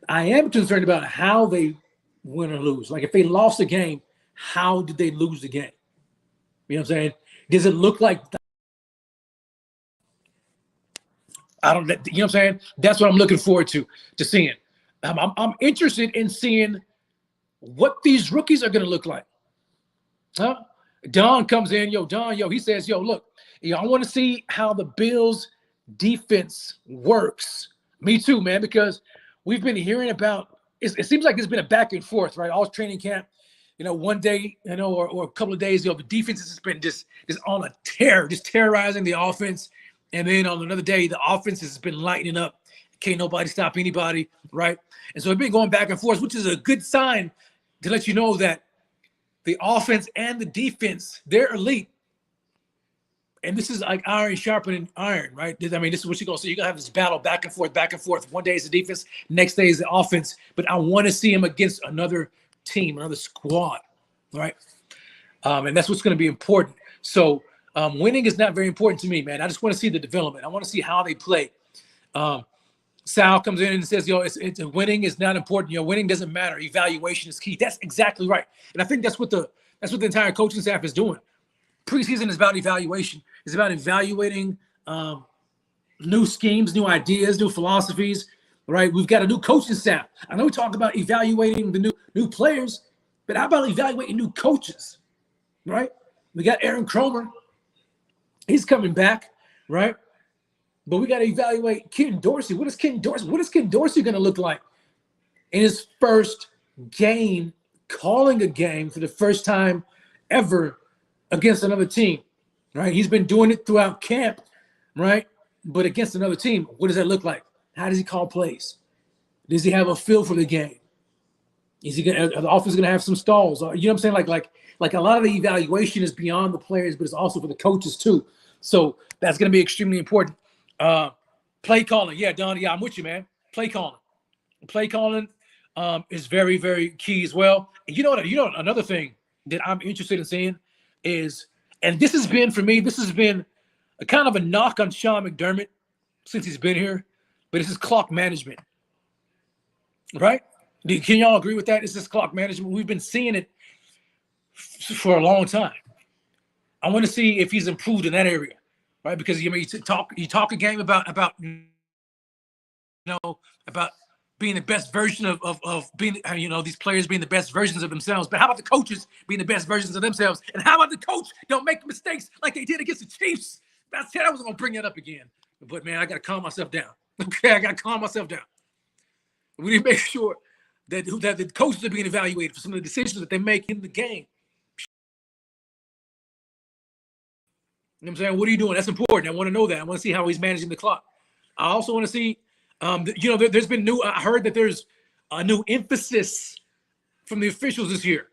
I am concerned about how they win or lose. Like, if they lost the game, how did they lose the game? You know what I'm saying? Does it look like you know what I'm saying? That's what I'm looking forward to seeing. I'm interested in seeing what these rookies are going to look like. Huh? Don comes in, he says, look, I want to see how the Bills defense works. Me too, man, because we've been hearing about it seems like there's been a back and forth, right? All training camp, one day, or a couple of days, the defense has been just on a tear, just terrorizing the offense. And then on another day, the offense has been lighting up. Can't nobody stop anybody, right? And so it's been going back and forth, which is a good sign to let you know that the offense and the defense, they're elite. And this is like iron sharpening iron, right? I mean, this is what you're going to see. You're going to have this battle back and forth. One day is the defense, next day is the offense. But I want to see him against another team, another squad, right? And that's what's going to be important. So winning is not very important to me, man. I just want to see the development. I want to see how they play. Sal comes in and says, it's winning is not important. Winning doesn't matter. Evaluation is key. That's exactly right. And I think that's what the entire coaching staff is doing. Preseason is about evaluation. It's about evaluating new schemes, new ideas, new philosophies, right? We've got a new coaching staff. I know we talk about evaluating the new players, but how about evaluating new coaches, right? We got Aaron Cromer. He's coming back, right? But we got to evaluate Ken Dorsey. What is Ken Dorsey going to look like in his first game, calling a game for the first time ever against another team, right? He's been doing it throughout camp, right? But against another team, what does that look like? How does he call plays? Does he have a feel for the game? Is he gonna? The offense gonna have some stalls? You know what I'm saying? Like a lot of the evaluation is beyond the players, but it's also for the coaches too. So that's gonna be extremely important. Play calling, yeah, Don, yeah, I'm with you, man. Play calling is very, very key as well. And you know another thing that I'm interested in seeing is, and this has been a kind of a knock on Sean McDermott since he's been here, but it's his clock management, right? Can y'all agree with that? It's this clock management. We've been seeing it for a long time. I want to see if he's improved in that area, right? Because you talk a game about being the best version of being, these players being the best versions of themselves. But how about the coaches being the best versions of themselves? And how about the coach don't make mistakes like they did against the Chiefs? I said I wasn't gonna bring that up again, but man, I gotta calm myself down. Okay, I gotta calm myself down. We need to make sure that the coaches are being evaluated for some of the decisions that they make in the game. You know what I'm saying? What are you doing? That's important. I want to know that. I want to see how he's managing the clock. I also want to see, there's been I heard that there's a new emphasis from the officials this year.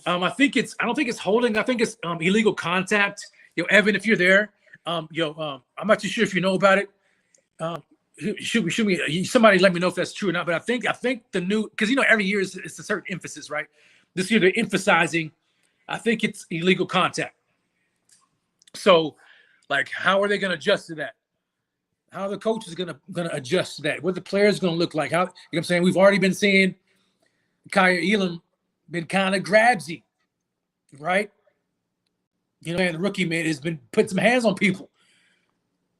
I don't think it's holding. I think it's illegal contact. Evan, if you're there, I'm not too sure if you know about it. Shoot me. Somebody let me know if that's true or not. But I think the new, because every year it's a certain emphasis, right? This year they're emphasizing, I think it's illegal contact. So, how are they going to adjust to that? How are the coaches going to adjust to that? What the players going to look like? How, what I'm saying? We've already been seeing Kyer Elam been kind of grabsy, right? And the rookie man has been putting some hands on people.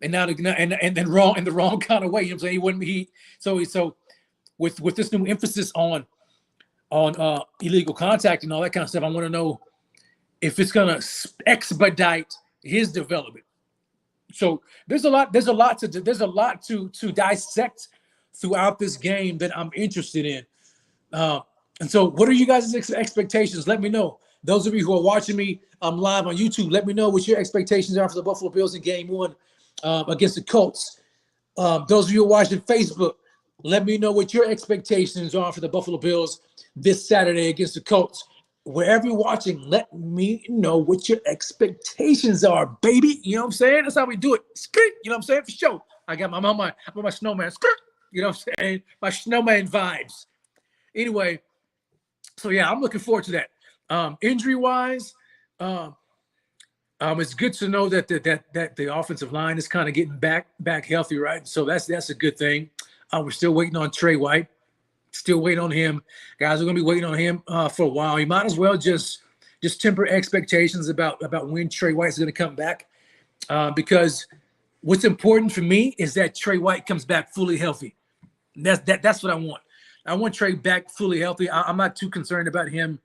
And now and then wrong in the wrong kind of way. You know what I'm saying? So with this new emphasis on illegal contact and all that kind of stuff, I want to know if it's gonna expedite his development. So there's a lot to dissect throughout this game that I'm interested in. And so what are you guys' expectations? Let me know. Those of you who are watching me live on YouTube, let me know what your expectations are for the Buffalo Bills in game 1 against the Colts. Those of you who are watching Facebook, let me know what your expectations are for the Buffalo Bills this Saturday against the Colts. Wherever you're watching, let me know what your expectations are, baby. You know what I'm saying? That's how we do it. Skirt, you know what I'm saying? For sure. I'm on my snowman. Skirt, you know what I'm saying? My snowman vibes. Anyway, so yeah, I'm looking forward to that. Injury-wise, it's good to know that the offensive line is kind of getting back healthy, right? So that's a good thing. We're still waiting on Trey White. Still waiting on him. Guys are going to be waiting on him for a while. You might as well just temper expectations about when Trey White is going to come back, because what's important for me is that Trey White comes back fully healthy. That's what I want. I want Trey back fully healthy. I'm not too concerned about him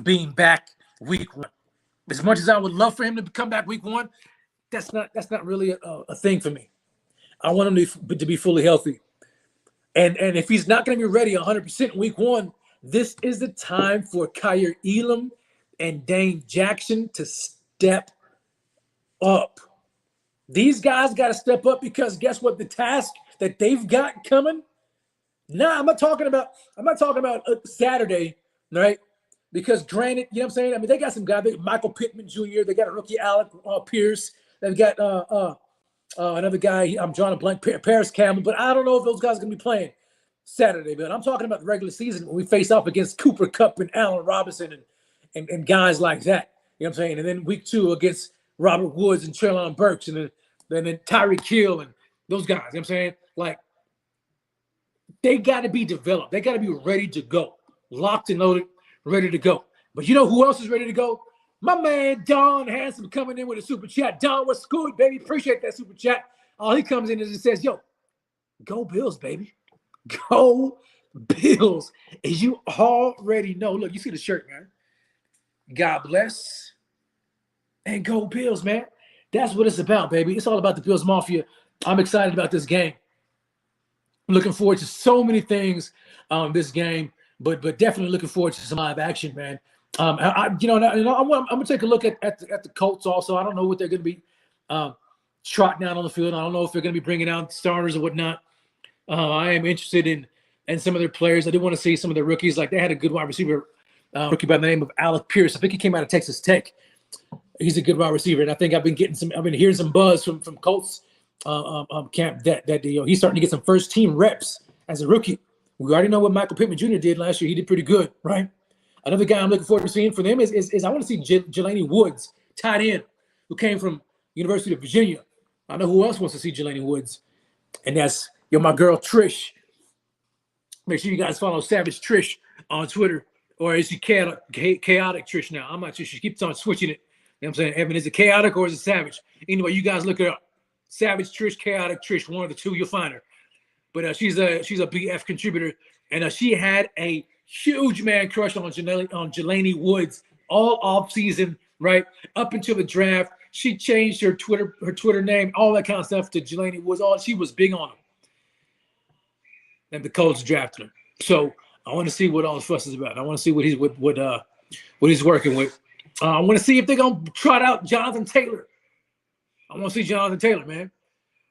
being back week 1. As much as I would love for him to come back week 1, that's not really a thing for me. I want him to be fully healthy. And if he's not going to be ready 100% in week 1, this is the time for Kyer Elam and Dane Jackson to step up. These guys got to step up, because guess what? The task that they've got coming. Nah, I'm not talking about Saturday, right? Because granted, you know what I'm saying? I mean, they got some guys, Michael Pittman Jr., they got a rookie Alec Pierce, they've got another guy, I'm drawing a blank, Paris Campbell, but I don't know if those guys are going to be playing Saturday. But I'm talking about the regular season when we face off against Cooper Kupp and Allen Robinson and guys like that. You know what I'm saying? And then week 2 against Robert Woods and Treylon Burks, and then Tyreek Hill and those guys. You know what I'm saying? Like, they got to be developed. They got to be ready to go. Locked and loaded, ready to go. But you know who else is ready to go? My man, Don Handsome, coming in with a super chat. Don, what's good, baby? Appreciate that super chat. He comes in and just says, yo, go Bills, baby. Go Bills. As you already know, look, you see the shirt, man. God bless. And go Bills, man. That's what it's about, baby. It's all about the Bills Mafia. I'm excited about this game. I'm looking forward to so many things this game, but definitely looking forward to some live action, man. I'm gonna take a look at the Colts also. I don't know what they're gonna be trotting out on the field. I don't know if they're gonna be bringing out starters or whatnot. I am interested in some of their players. I do want to see some of the rookies. Like they had a good wide receiver, rookie by the name of Alec Pierce. I think he came out of Texas Tech. He's a good wide receiver, and I think I've been hearing some buzz from Colts camp that he's starting to get some first team reps as a rookie. We already know what Michael Pittman Jr. did last year. He did pretty good, right? Another guy I'm looking forward to seeing for them is I want to see Jelani Woods, tight end, who came from University of Virginia. I know who else wants to see Jelani Woods, and that's my girl Trish. Make sure you guys follow Savage Trish on Twitter, or is she chaotic Trish now? I'm not sure. She keeps on switching it. You know what I'm saying? Evan, is it chaotic or is it Savage? Anyway, you guys look it up. Savage Trish, chaotic Trish, one of the two, you'll find her. But she's a BF contributor, and she had a huge man crush on Jelani Woods all off season, right up until the draft. She changed her Twitter name, all that kind of stuff to Jelani Woods. She was big on him, and the Colts drafted him. So I want to see what all the fuss is about. I want to see what he's working with. I want to see if they're gonna trot out Jonathan Taylor. I want to see Jonathan Taylor, man,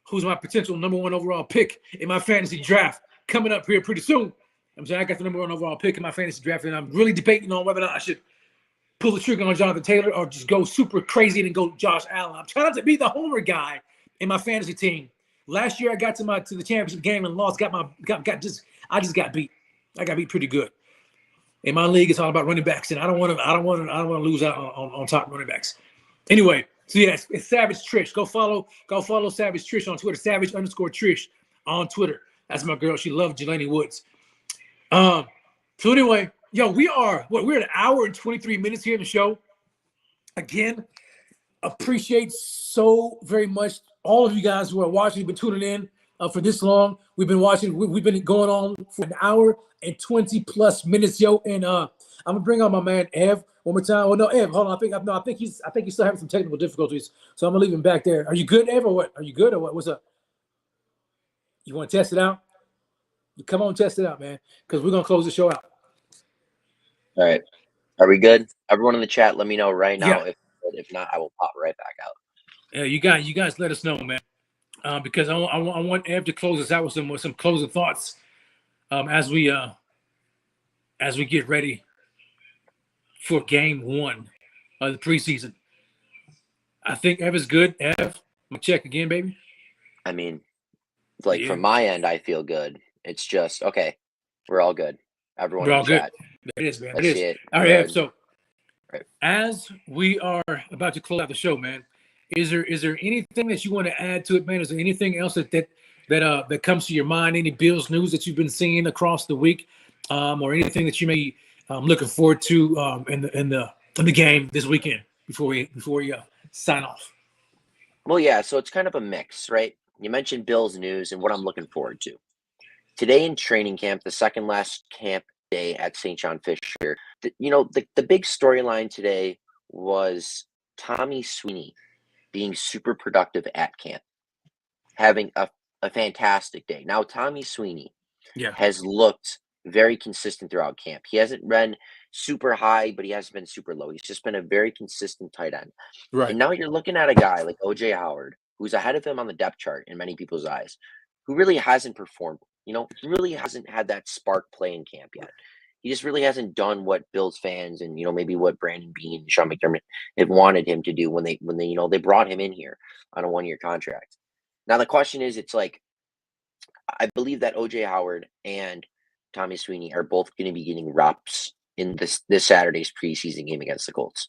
who's my potential #1 overall pick in my fantasy draft coming up here pretty soon. I'm saying I got the #1 overall pick in my fantasy draft, and I'm really debating on whether or not I should pull the trigger on Jonathan Taylor or just go super crazy and go Josh Allen. I'm trying not to be the homer guy in my fantasy team. Last year I got to the championship game and lost. I just got beat. I got beat pretty good. In my league, it's all about running backs, and I don't want to lose out on top running backs. Anyway, so yes, it's Savage Trish. Go follow Savage Trish on Twitter. Savage_Trish on Twitter. That's my girl. She loves Jelani Woods. So anyway, we're an hour and 23 minutes here in the show. Again, appreciate so very much all of you guys who are watching. You've been tuning in for this long. We've been watching. We've been going on for an hour and 20 plus minutes, yo. And I'm gonna bring on my man Ev one more time. Oh no, Ev, hold on. I think he's still having some technical difficulties, so I'm gonna leave him back there. Are you good, Ev, or what? Are you good or what? What's up? You want to test it out? Come on, test it out, man, because we're gonna close the show out. All right. Are we good? Everyone in the chat, let me know right now. Yeah. If not, I will pop right back out. Yeah, you guys let us know, man, because I want Ev to close us out with some closing thoughts as we get ready for game 1 of the preseason. I think Ev is good. Ev, I'm gonna check again, baby. I mean, from my end, I feel good. It's just okay. We're all good. Everyone in the chat. It is, man. Let's see it. All right, Ev, so as we are about to close out the show, man, is there anything that you want to add to it, man? Is there anything else that comes to your mind? Any Bills news that you've been seeing across the week, or anything that you may looking forward to in the game this weekend before we sign off? Well, yeah. So it's kind of a mix, right? You mentioned Bills news and what I'm looking forward to. Today in training camp, the second last camp day at St. John Fisher, the big storyline today was Tommy Sweeney being super productive at camp, having a fantastic day. Now, Tommy Sweeney has looked very consistent throughout camp. He hasn't been super high, but he hasn't been super low. He's just been a very consistent tight end. Right. And now you're looking at a guy like OJ Howard, who's ahead of him on the depth chart in many people's eyes, who really hasn't performed. He really hasn't had that spark play in camp yet. He just really hasn't done what Bills fans and maybe what Brandon Beane and Sean McDermott have wanted him to do when they they brought him in here on a 1-year contract. Now the question is, it's like, I believe that OJ Howard and Tommy Sweeney are both going to be getting reps in this Saturday's preseason game against the Colts.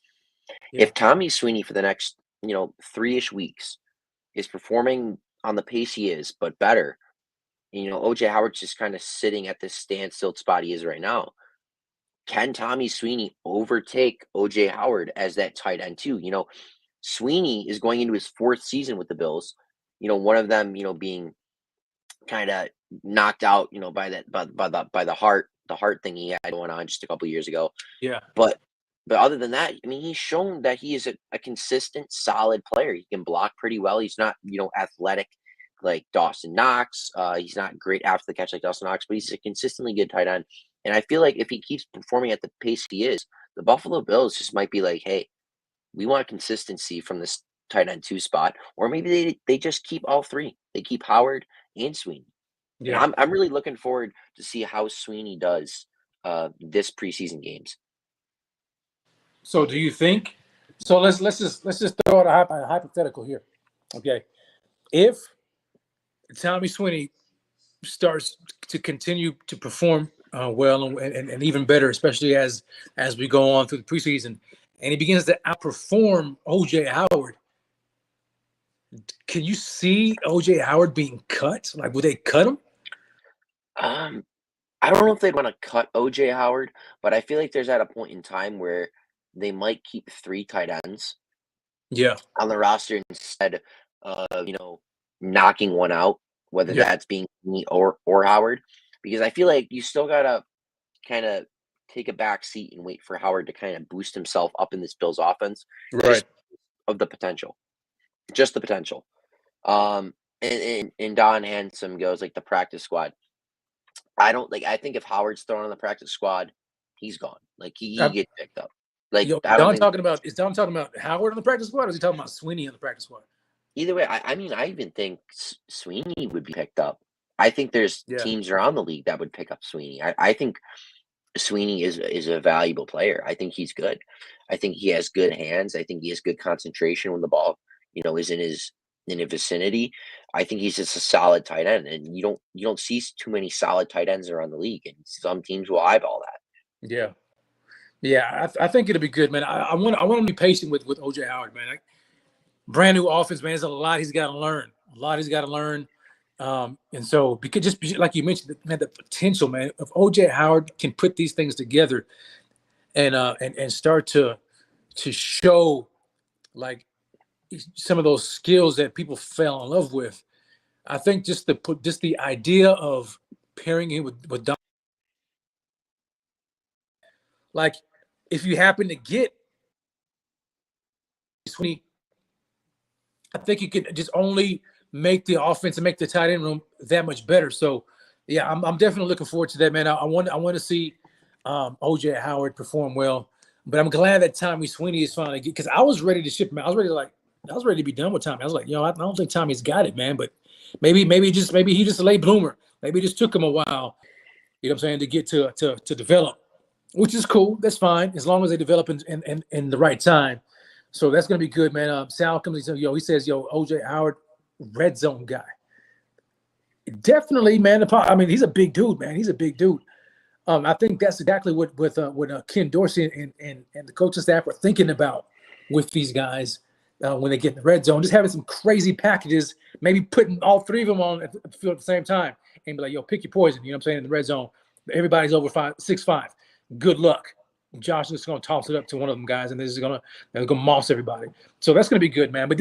Yeah. If Tommy Sweeney for the next 3-ish weeks is performing on the pace he is, but better, OJ Howard's just kind of sitting at this standstill spot he is right now. Can Tommy Sweeney overtake OJ Howard as that tight end too? Sweeney is going into his 4th season with the Bills. One of them, being kind of knocked out, by the heart thing he had going on just a couple years ago. Yeah. But other than that, I mean, he's shown that he is a consistent, solid player. He can block pretty well. He's not, athletic like Dawson Knox. He's not great after the catch like Dawson Knox, but he's a consistently good tight end. And I feel like if he keeps performing at the pace he is, the Buffalo Bills just might be like, hey, we want consistency from this tight end 2 spot. Or maybe they just keep all 3. They keep Howard and Sweeney. And I'm really looking forward to see how Sweeney does this preseason games. So do you think? So let's just throw out a hypothetical here. Okay, if Tommy Sweeney starts to continue to perform well and even better, especially as we go on through the preseason, and he begins to outperform OJ Howard, can you see OJ Howard being cut? Like, would they cut him? I don't know if they'd want to cut OJ Howard, but I feel like there's at a point in time where they might keep 3 tight ends on the roster instead of, knocking one out, whether that's being me or Howard, because I feel like you still gotta kind of take a back seat and wait for Howard to kind of boost himself up in this Bills offense, Right. Of the potential, just the potential. And Don Handsome goes like the practice squad. I think if Howard's thrown on the practice squad, he's gone. Like he gets picked up. Like is Don talking about Howard on the practice squad, or is he talking about Sweeney on the practice squad? Either way, I mean, I even think Sweeney would be picked up. I think there's teams around the league that would pick up Sweeney. I think Sweeney is a valuable player. I think he's good. I think he has good hands. I think he has good concentration when the ball, is in his vicinity. I think he's just a solid tight end, and you don't see too many solid tight ends around the league, and some teams will eyeball that. Yeah. I think it'll be good, man. I want to be patient with OJ Howard, man. Brand new offense, man. There's a lot he's got to learn. And so, because just like you mentioned, man, the potential, man, if OJ Howard can put these things together and start to show like some of those skills that people fell in love with, I think just the idea of pairing him with Don, like if you happen to get Sweeney, I think you could just only make the offense and make the tight end room that much better. So, yeah, I'm definitely looking forward to that, man. I want to see OJ Howard perform well, but I'm glad that Tommy Sweeney is finally, because I was ready to ship him. I was ready to be done with Tommy. I was like, I don't think Tommy's got it, man. But maybe he just a late bloomer. Maybe it just took him a while, you know what I'm saying, to get to develop, which is cool. That's fine as long as they develop in the right time. So that's gonna be good, man. Sal comes, he says, OJ Howard, red zone guy. Definitely, man. I mean, he's a big dude, man. He's a big dude. I think that's exactly what Ken Dorsey and the coaching staff are thinking about with these guys when they get in the red zone. Just having some crazy packages, maybe putting all 3 of them on at the field at the same time and be like, pick your poison. You know what I'm saying? In the red zone, everybody's over 6'5". Good luck. Josh is going to toss it up to one of them guys, and they're going to moss everybody. So that's going to be good, man. But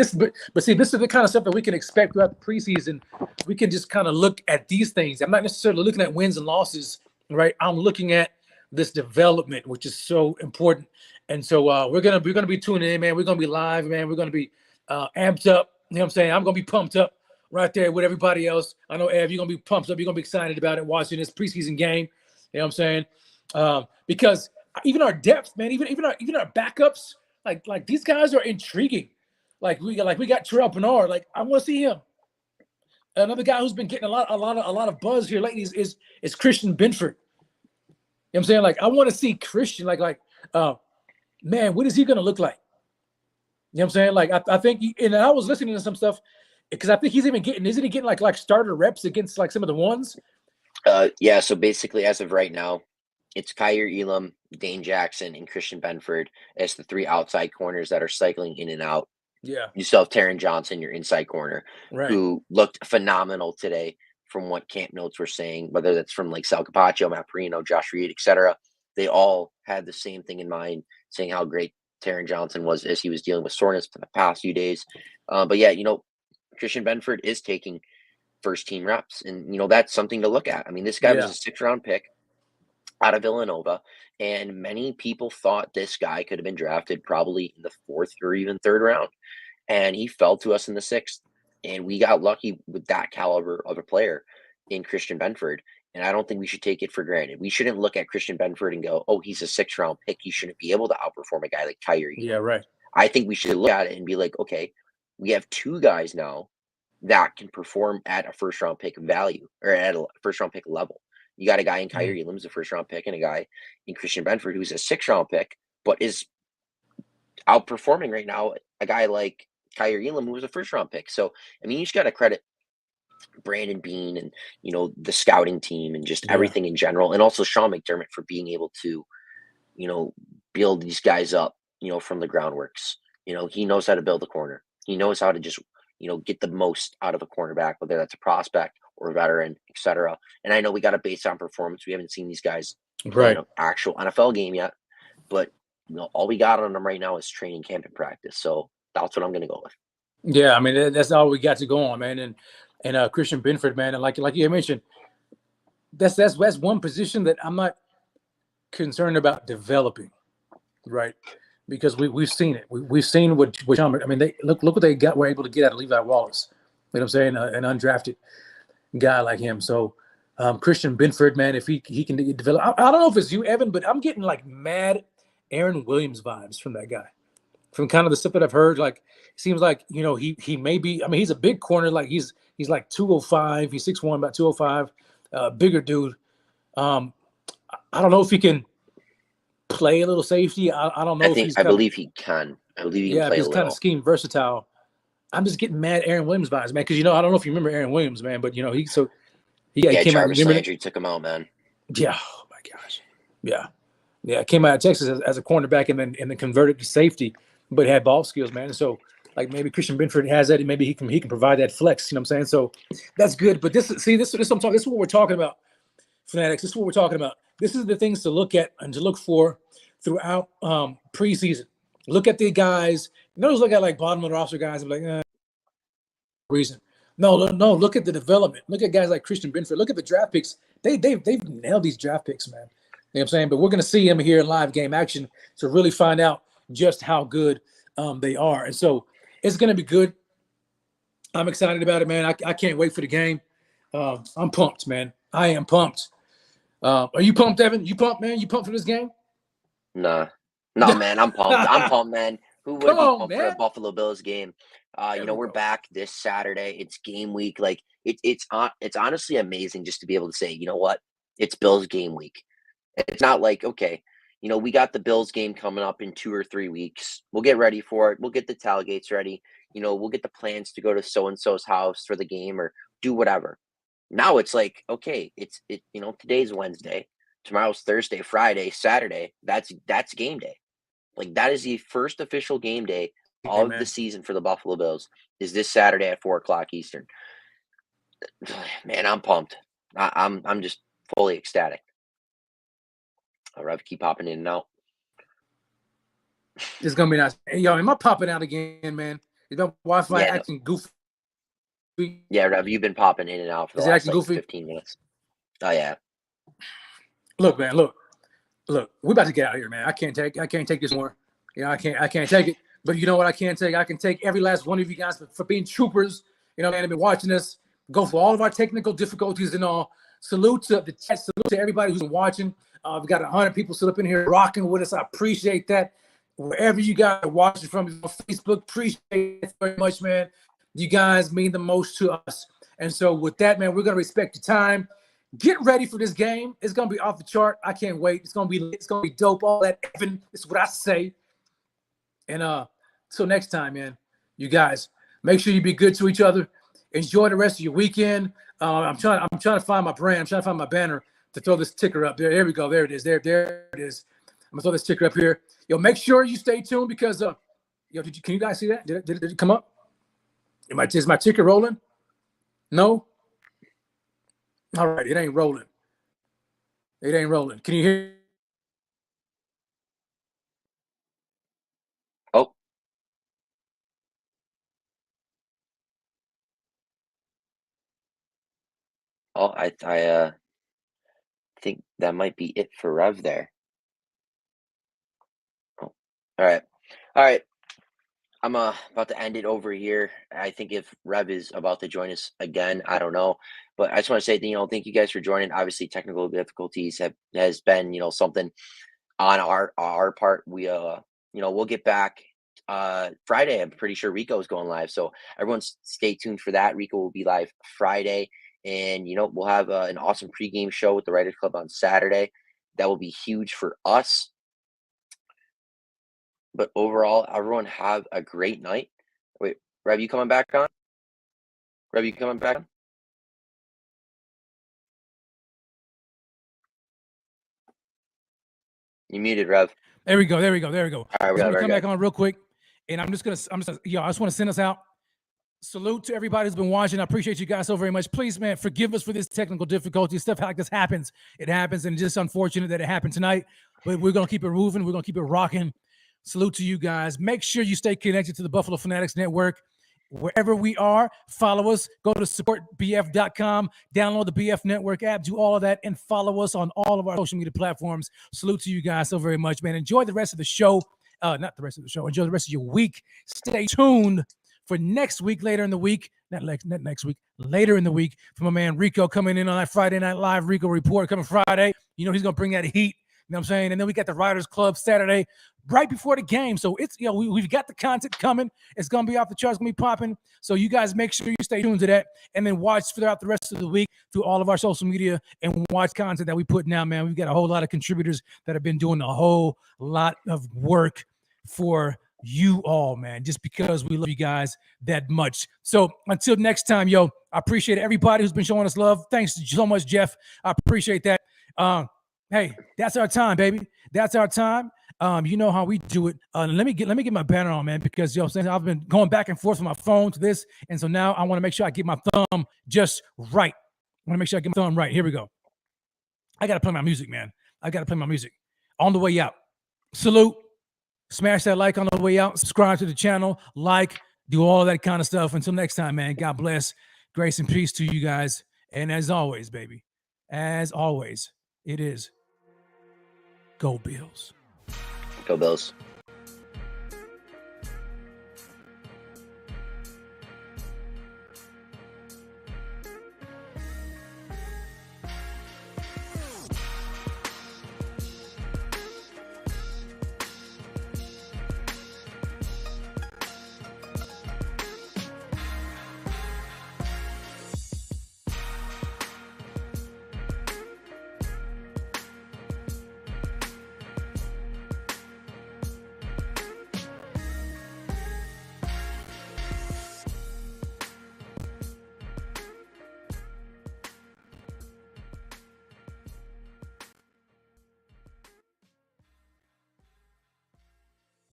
see, this is the kind of stuff that we can expect throughout the preseason. We can just kind of look at these things. I'm not necessarily looking at wins and losses, right? I'm looking at this development, which is so important. And so we're gonna be tuning in, man. We're gonna be live, man. We're gonna be amped up. You know what I'm saying? I'm gonna be pumped up right there with everybody else. I know, Ev, you're gonna be pumped up. You're gonna be excited about it watching this preseason game. You know what I'm saying? Because even our depth, man, even our backups, like these guys are intriguing. Like we got Terrell Bernard. Like I want to see him. Another guy who's been getting a lot of buzz here lately is Christian Benford. You know what I'm saying? Like I want to see Christian. Man, what is he gonna look like? You know what I'm saying? Like I think, and I was listening to some stuff because I think he's even getting. Isn't he getting like starter reps against like some of the ones? Yeah. So basically, as of right now, it's Kyer Elam, Dane Jackson, and Christian Benford as the 3 outside corners that are cycling in and out. Yeah. You still have Taron Johnson, your inside corner, who looked phenomenal today from what camp notes were saying, whether that's from like Sal Capaccio, Matt Perino, Josh Reed, etc. They all had the same thing in mind, saying how great Taron Johnson was as he was dealing with soreness for the past few days. But yeah, Christian Benford is taking first team reps, and that's something to look at. I mean, this guy was a 6th-round pick out of Villanova, and many people thought this guy could have been drafted probably in the 4th or even 3rd round, and he fell to us in the 6th, and we got lucky with that caliber of a player in Christian Benford, and I don't think we should take it for granted. We shouldn't look at Christian Benford and go, oh, he's a 6th-round pick. He shouldn't be able to outperform a guy like Kyer. Yeah, right. I think we should look at it and be like, okay, we have 2 guys now that can perform at a first-round pick value or at a first-round pick level. You got a guy in Kyrie Elam who's a first-round pick, and a guy in Christian Benford who's a sixth-round pick, but is outperforming right now a guy like Kyrie Elam who was a first-round pick. So, I mean, you just got to credit Brandon Beane and, the scouting team and just everything in general, and also Sean McDermott for being able to, build these guys up, from the groundworks. He knows how to build a corner. He knows how to just, get the most out of a cornerback, whether that's a prospect or a veteran, etc. And I know we got to base on performance. We haven't seen these guys play an actual NFL game yet, but all we got on them right now is training camp and practice. So that's what I'm going to go with. Yeah, I mean, that's all we got to go on, man. And Christian Benford, man, and like you mentioned, that's one position that I'm not concerned about developing, right? Because we've seen it. We've seen what I mean, they look what they were able to get out of Levi Wallace. You know what I'm saying? An undrafted guy like him. So Christian Benford, man, if he can develop, I don't know if it's you, Evan, but I'm getting like mad Aaron Williams vibes from that guy. From kind of the stuff that I've heard, like it seems like he may be. I mean, he's a big corner. Like he's like 205. He's 6'1", about 205. Bigger dude. I don't know if he can play a little safety. I don't know. I believe he can. I believe he can play a little. He's kind of scheme versatile. I'm just getting mad Aaron Williams vibes, man. Because I don't know if you remember Aaron Williams, man, but he came Jarvis out. Landry took him out, man. Yeah. Oh my gosh. Yeah. Came out of Texas as a cornerback and then converted to safety, but had ball skills, man. And so like maybe Christian Benford has that, and maybe he can provide that flex. You know what I'm saying? So that's good. But this what I'm talking. This is what we're talking about, Fanatics. This is what we're talking about. This is the things to look at and to look for throughout preseason. Look at the guys. Notice look at like bottom of the roster guys. I'm like, reason. No. Look at the development. Look at guys like Christian Benford. Look at the draft picks. They've nailed these draft picks, man. You know what I'm saying? But we're going to see him here in live game action to really find out just how good they are. And so it's going to be good. I'm excited about it, man. I can't wait for the game. I'm pumped, man. I am pumped. Are you pumped, Evan? You pumped, man? You pumped for this game? Nah. No, man. I'm pumped. I'm pumped, man. Who would be pumped for a Buffalo Bills game? We're back this Saturday. It's game week. Like it's honestly amazing just to be able to say, you know what? It's Bills game week. It's not like, okay, we got the Bills game coming up in 2 or 3 weeks. We'll get ready for it. We'll get the tailgates ready. We'll get the plans to go to so-and-so's house for the game or do whatever. Now it's like, okay, today's Wednesday. Tomorrow's Thursday, Friday, Saturday. That's game day. Like that is the first official game day of the season for the Buffalo Bills is this Saturday at 4:00 Eastern. Man, I'm pumped. I'm just fully ecstatic. Rev, keep popping in and out. It's gonna be nice. Hey, yo, am I popping out again, man? Is my Wi-Fi acting goofy? Yeah, Rev, you've been popping in and out for the last 15 minutes. Oh yeah. Look, man, look. We're about to get out of here, man. I can't take this more. I can't take it. But you know what I can take? I can take every last one of you guys for being troopers. Man, I've been watching us go for all of our technical difficulties and all. Salute to the chat. Salute to everybody who's been watching. We've got 100 people still up in here rocking with us. I appreciate that. Wherever you guys are watching from on Facebook, appreciate it very much, man. You guys mean the most to us. And so with that, man, we're going to respect your time. Get ready for this game. It's going to be off the chart. I can't wait. It's going to be dope. All that, Evan, is what I say. And so next time, man, you guys, make sure you be good to each other. Enjoy the rest of your weekend. I'm trying to find my brand. I'm trying to find my banner to throw this ticker up there. There we go. There it is. There it is. I'm gonna throw this ticker up here. Yo, make sure you stay tuned because can you guys see that? Did it come up? Is my ticker rolling? No. All right, it ain't rolling. Can you hear? Oh, I think that might be it for Rev there. Oh, all right. I'm about to end it over here. I think if Rev is about to join us again, I don't know, but I just want to say, thank you guys for joining. Obviously, technical difficulties has been, something on our part. We, we'll get back Friday. I'm pretty sure Rico is going live. So everyone stay tuned for that. Rico will be live Friday. And, we'll have an awesome pregame show with the Writers Club on Saturday. That will be huge for us. But overall, everyone have a great night. Wait, Rev, you coming back on? Rev, you coming back on? You muted, Rev. There we go. All right, we're gonna come back on real quick, and I just want to send us out. Salute to everybody who's been watching. I appreciate you guys so very much. Please, man, forgive us for this technical difficulty. Stuff like this happens. It happens, and it's just unfortunate that it happened tonight. But we're gonna keep it moving. We're gonna keep it rocking. Salute to you guys. Make sure you stay connected to the Buffalo Fanatics Network. Wherever we are, follow us. Go to supportbf.com, download the BF Network app, do all of that, and follow us on all of our social media platforms. Salute to you guys so very much, man. Enjoy the rest of the show. Not the rest of the show. Enjoy the rest of your week. Stay tuned for next week, later in the week. Not next week, later in the week, for my man Rico coming in on that Friday Night Live Rico Report coming Friday. He's going to bring that heat. You know what I'm saying? And then we got the Writers Club Saturday right before the game. So it's, we've got the content coming. It's going to be off the charts. It's going to be popping. So you guys make sure you stay tuned to that and then watch throughout the rest of the week through all of our social media and watch content that we put now, man. We've got a whole lot of contributors that have been doing a whole lot of work for you all, man, just because we love you guys that much. So until next time, I appreciate everybody who's been showing us love. Thanks so much, Jeff. I appreciate that. Hey, that's our time, baby. That's our time. You know how we do it. Let me get my banner on, man, because I've been going back and forth from my phone to this, and so now I want to make sure I get my thumb just right. I want to make sure I get my thumb right. Here we go. I gotta play my music, man. I gotta play my music on the way out. Salute. Smash that like on the way out. Subscribe to the channel. Like. Do all that kind of stuff. Until next time, man. God bless. Grace and peace to you guys. And as always, baby, as always, it is Go Bills. Go Bills.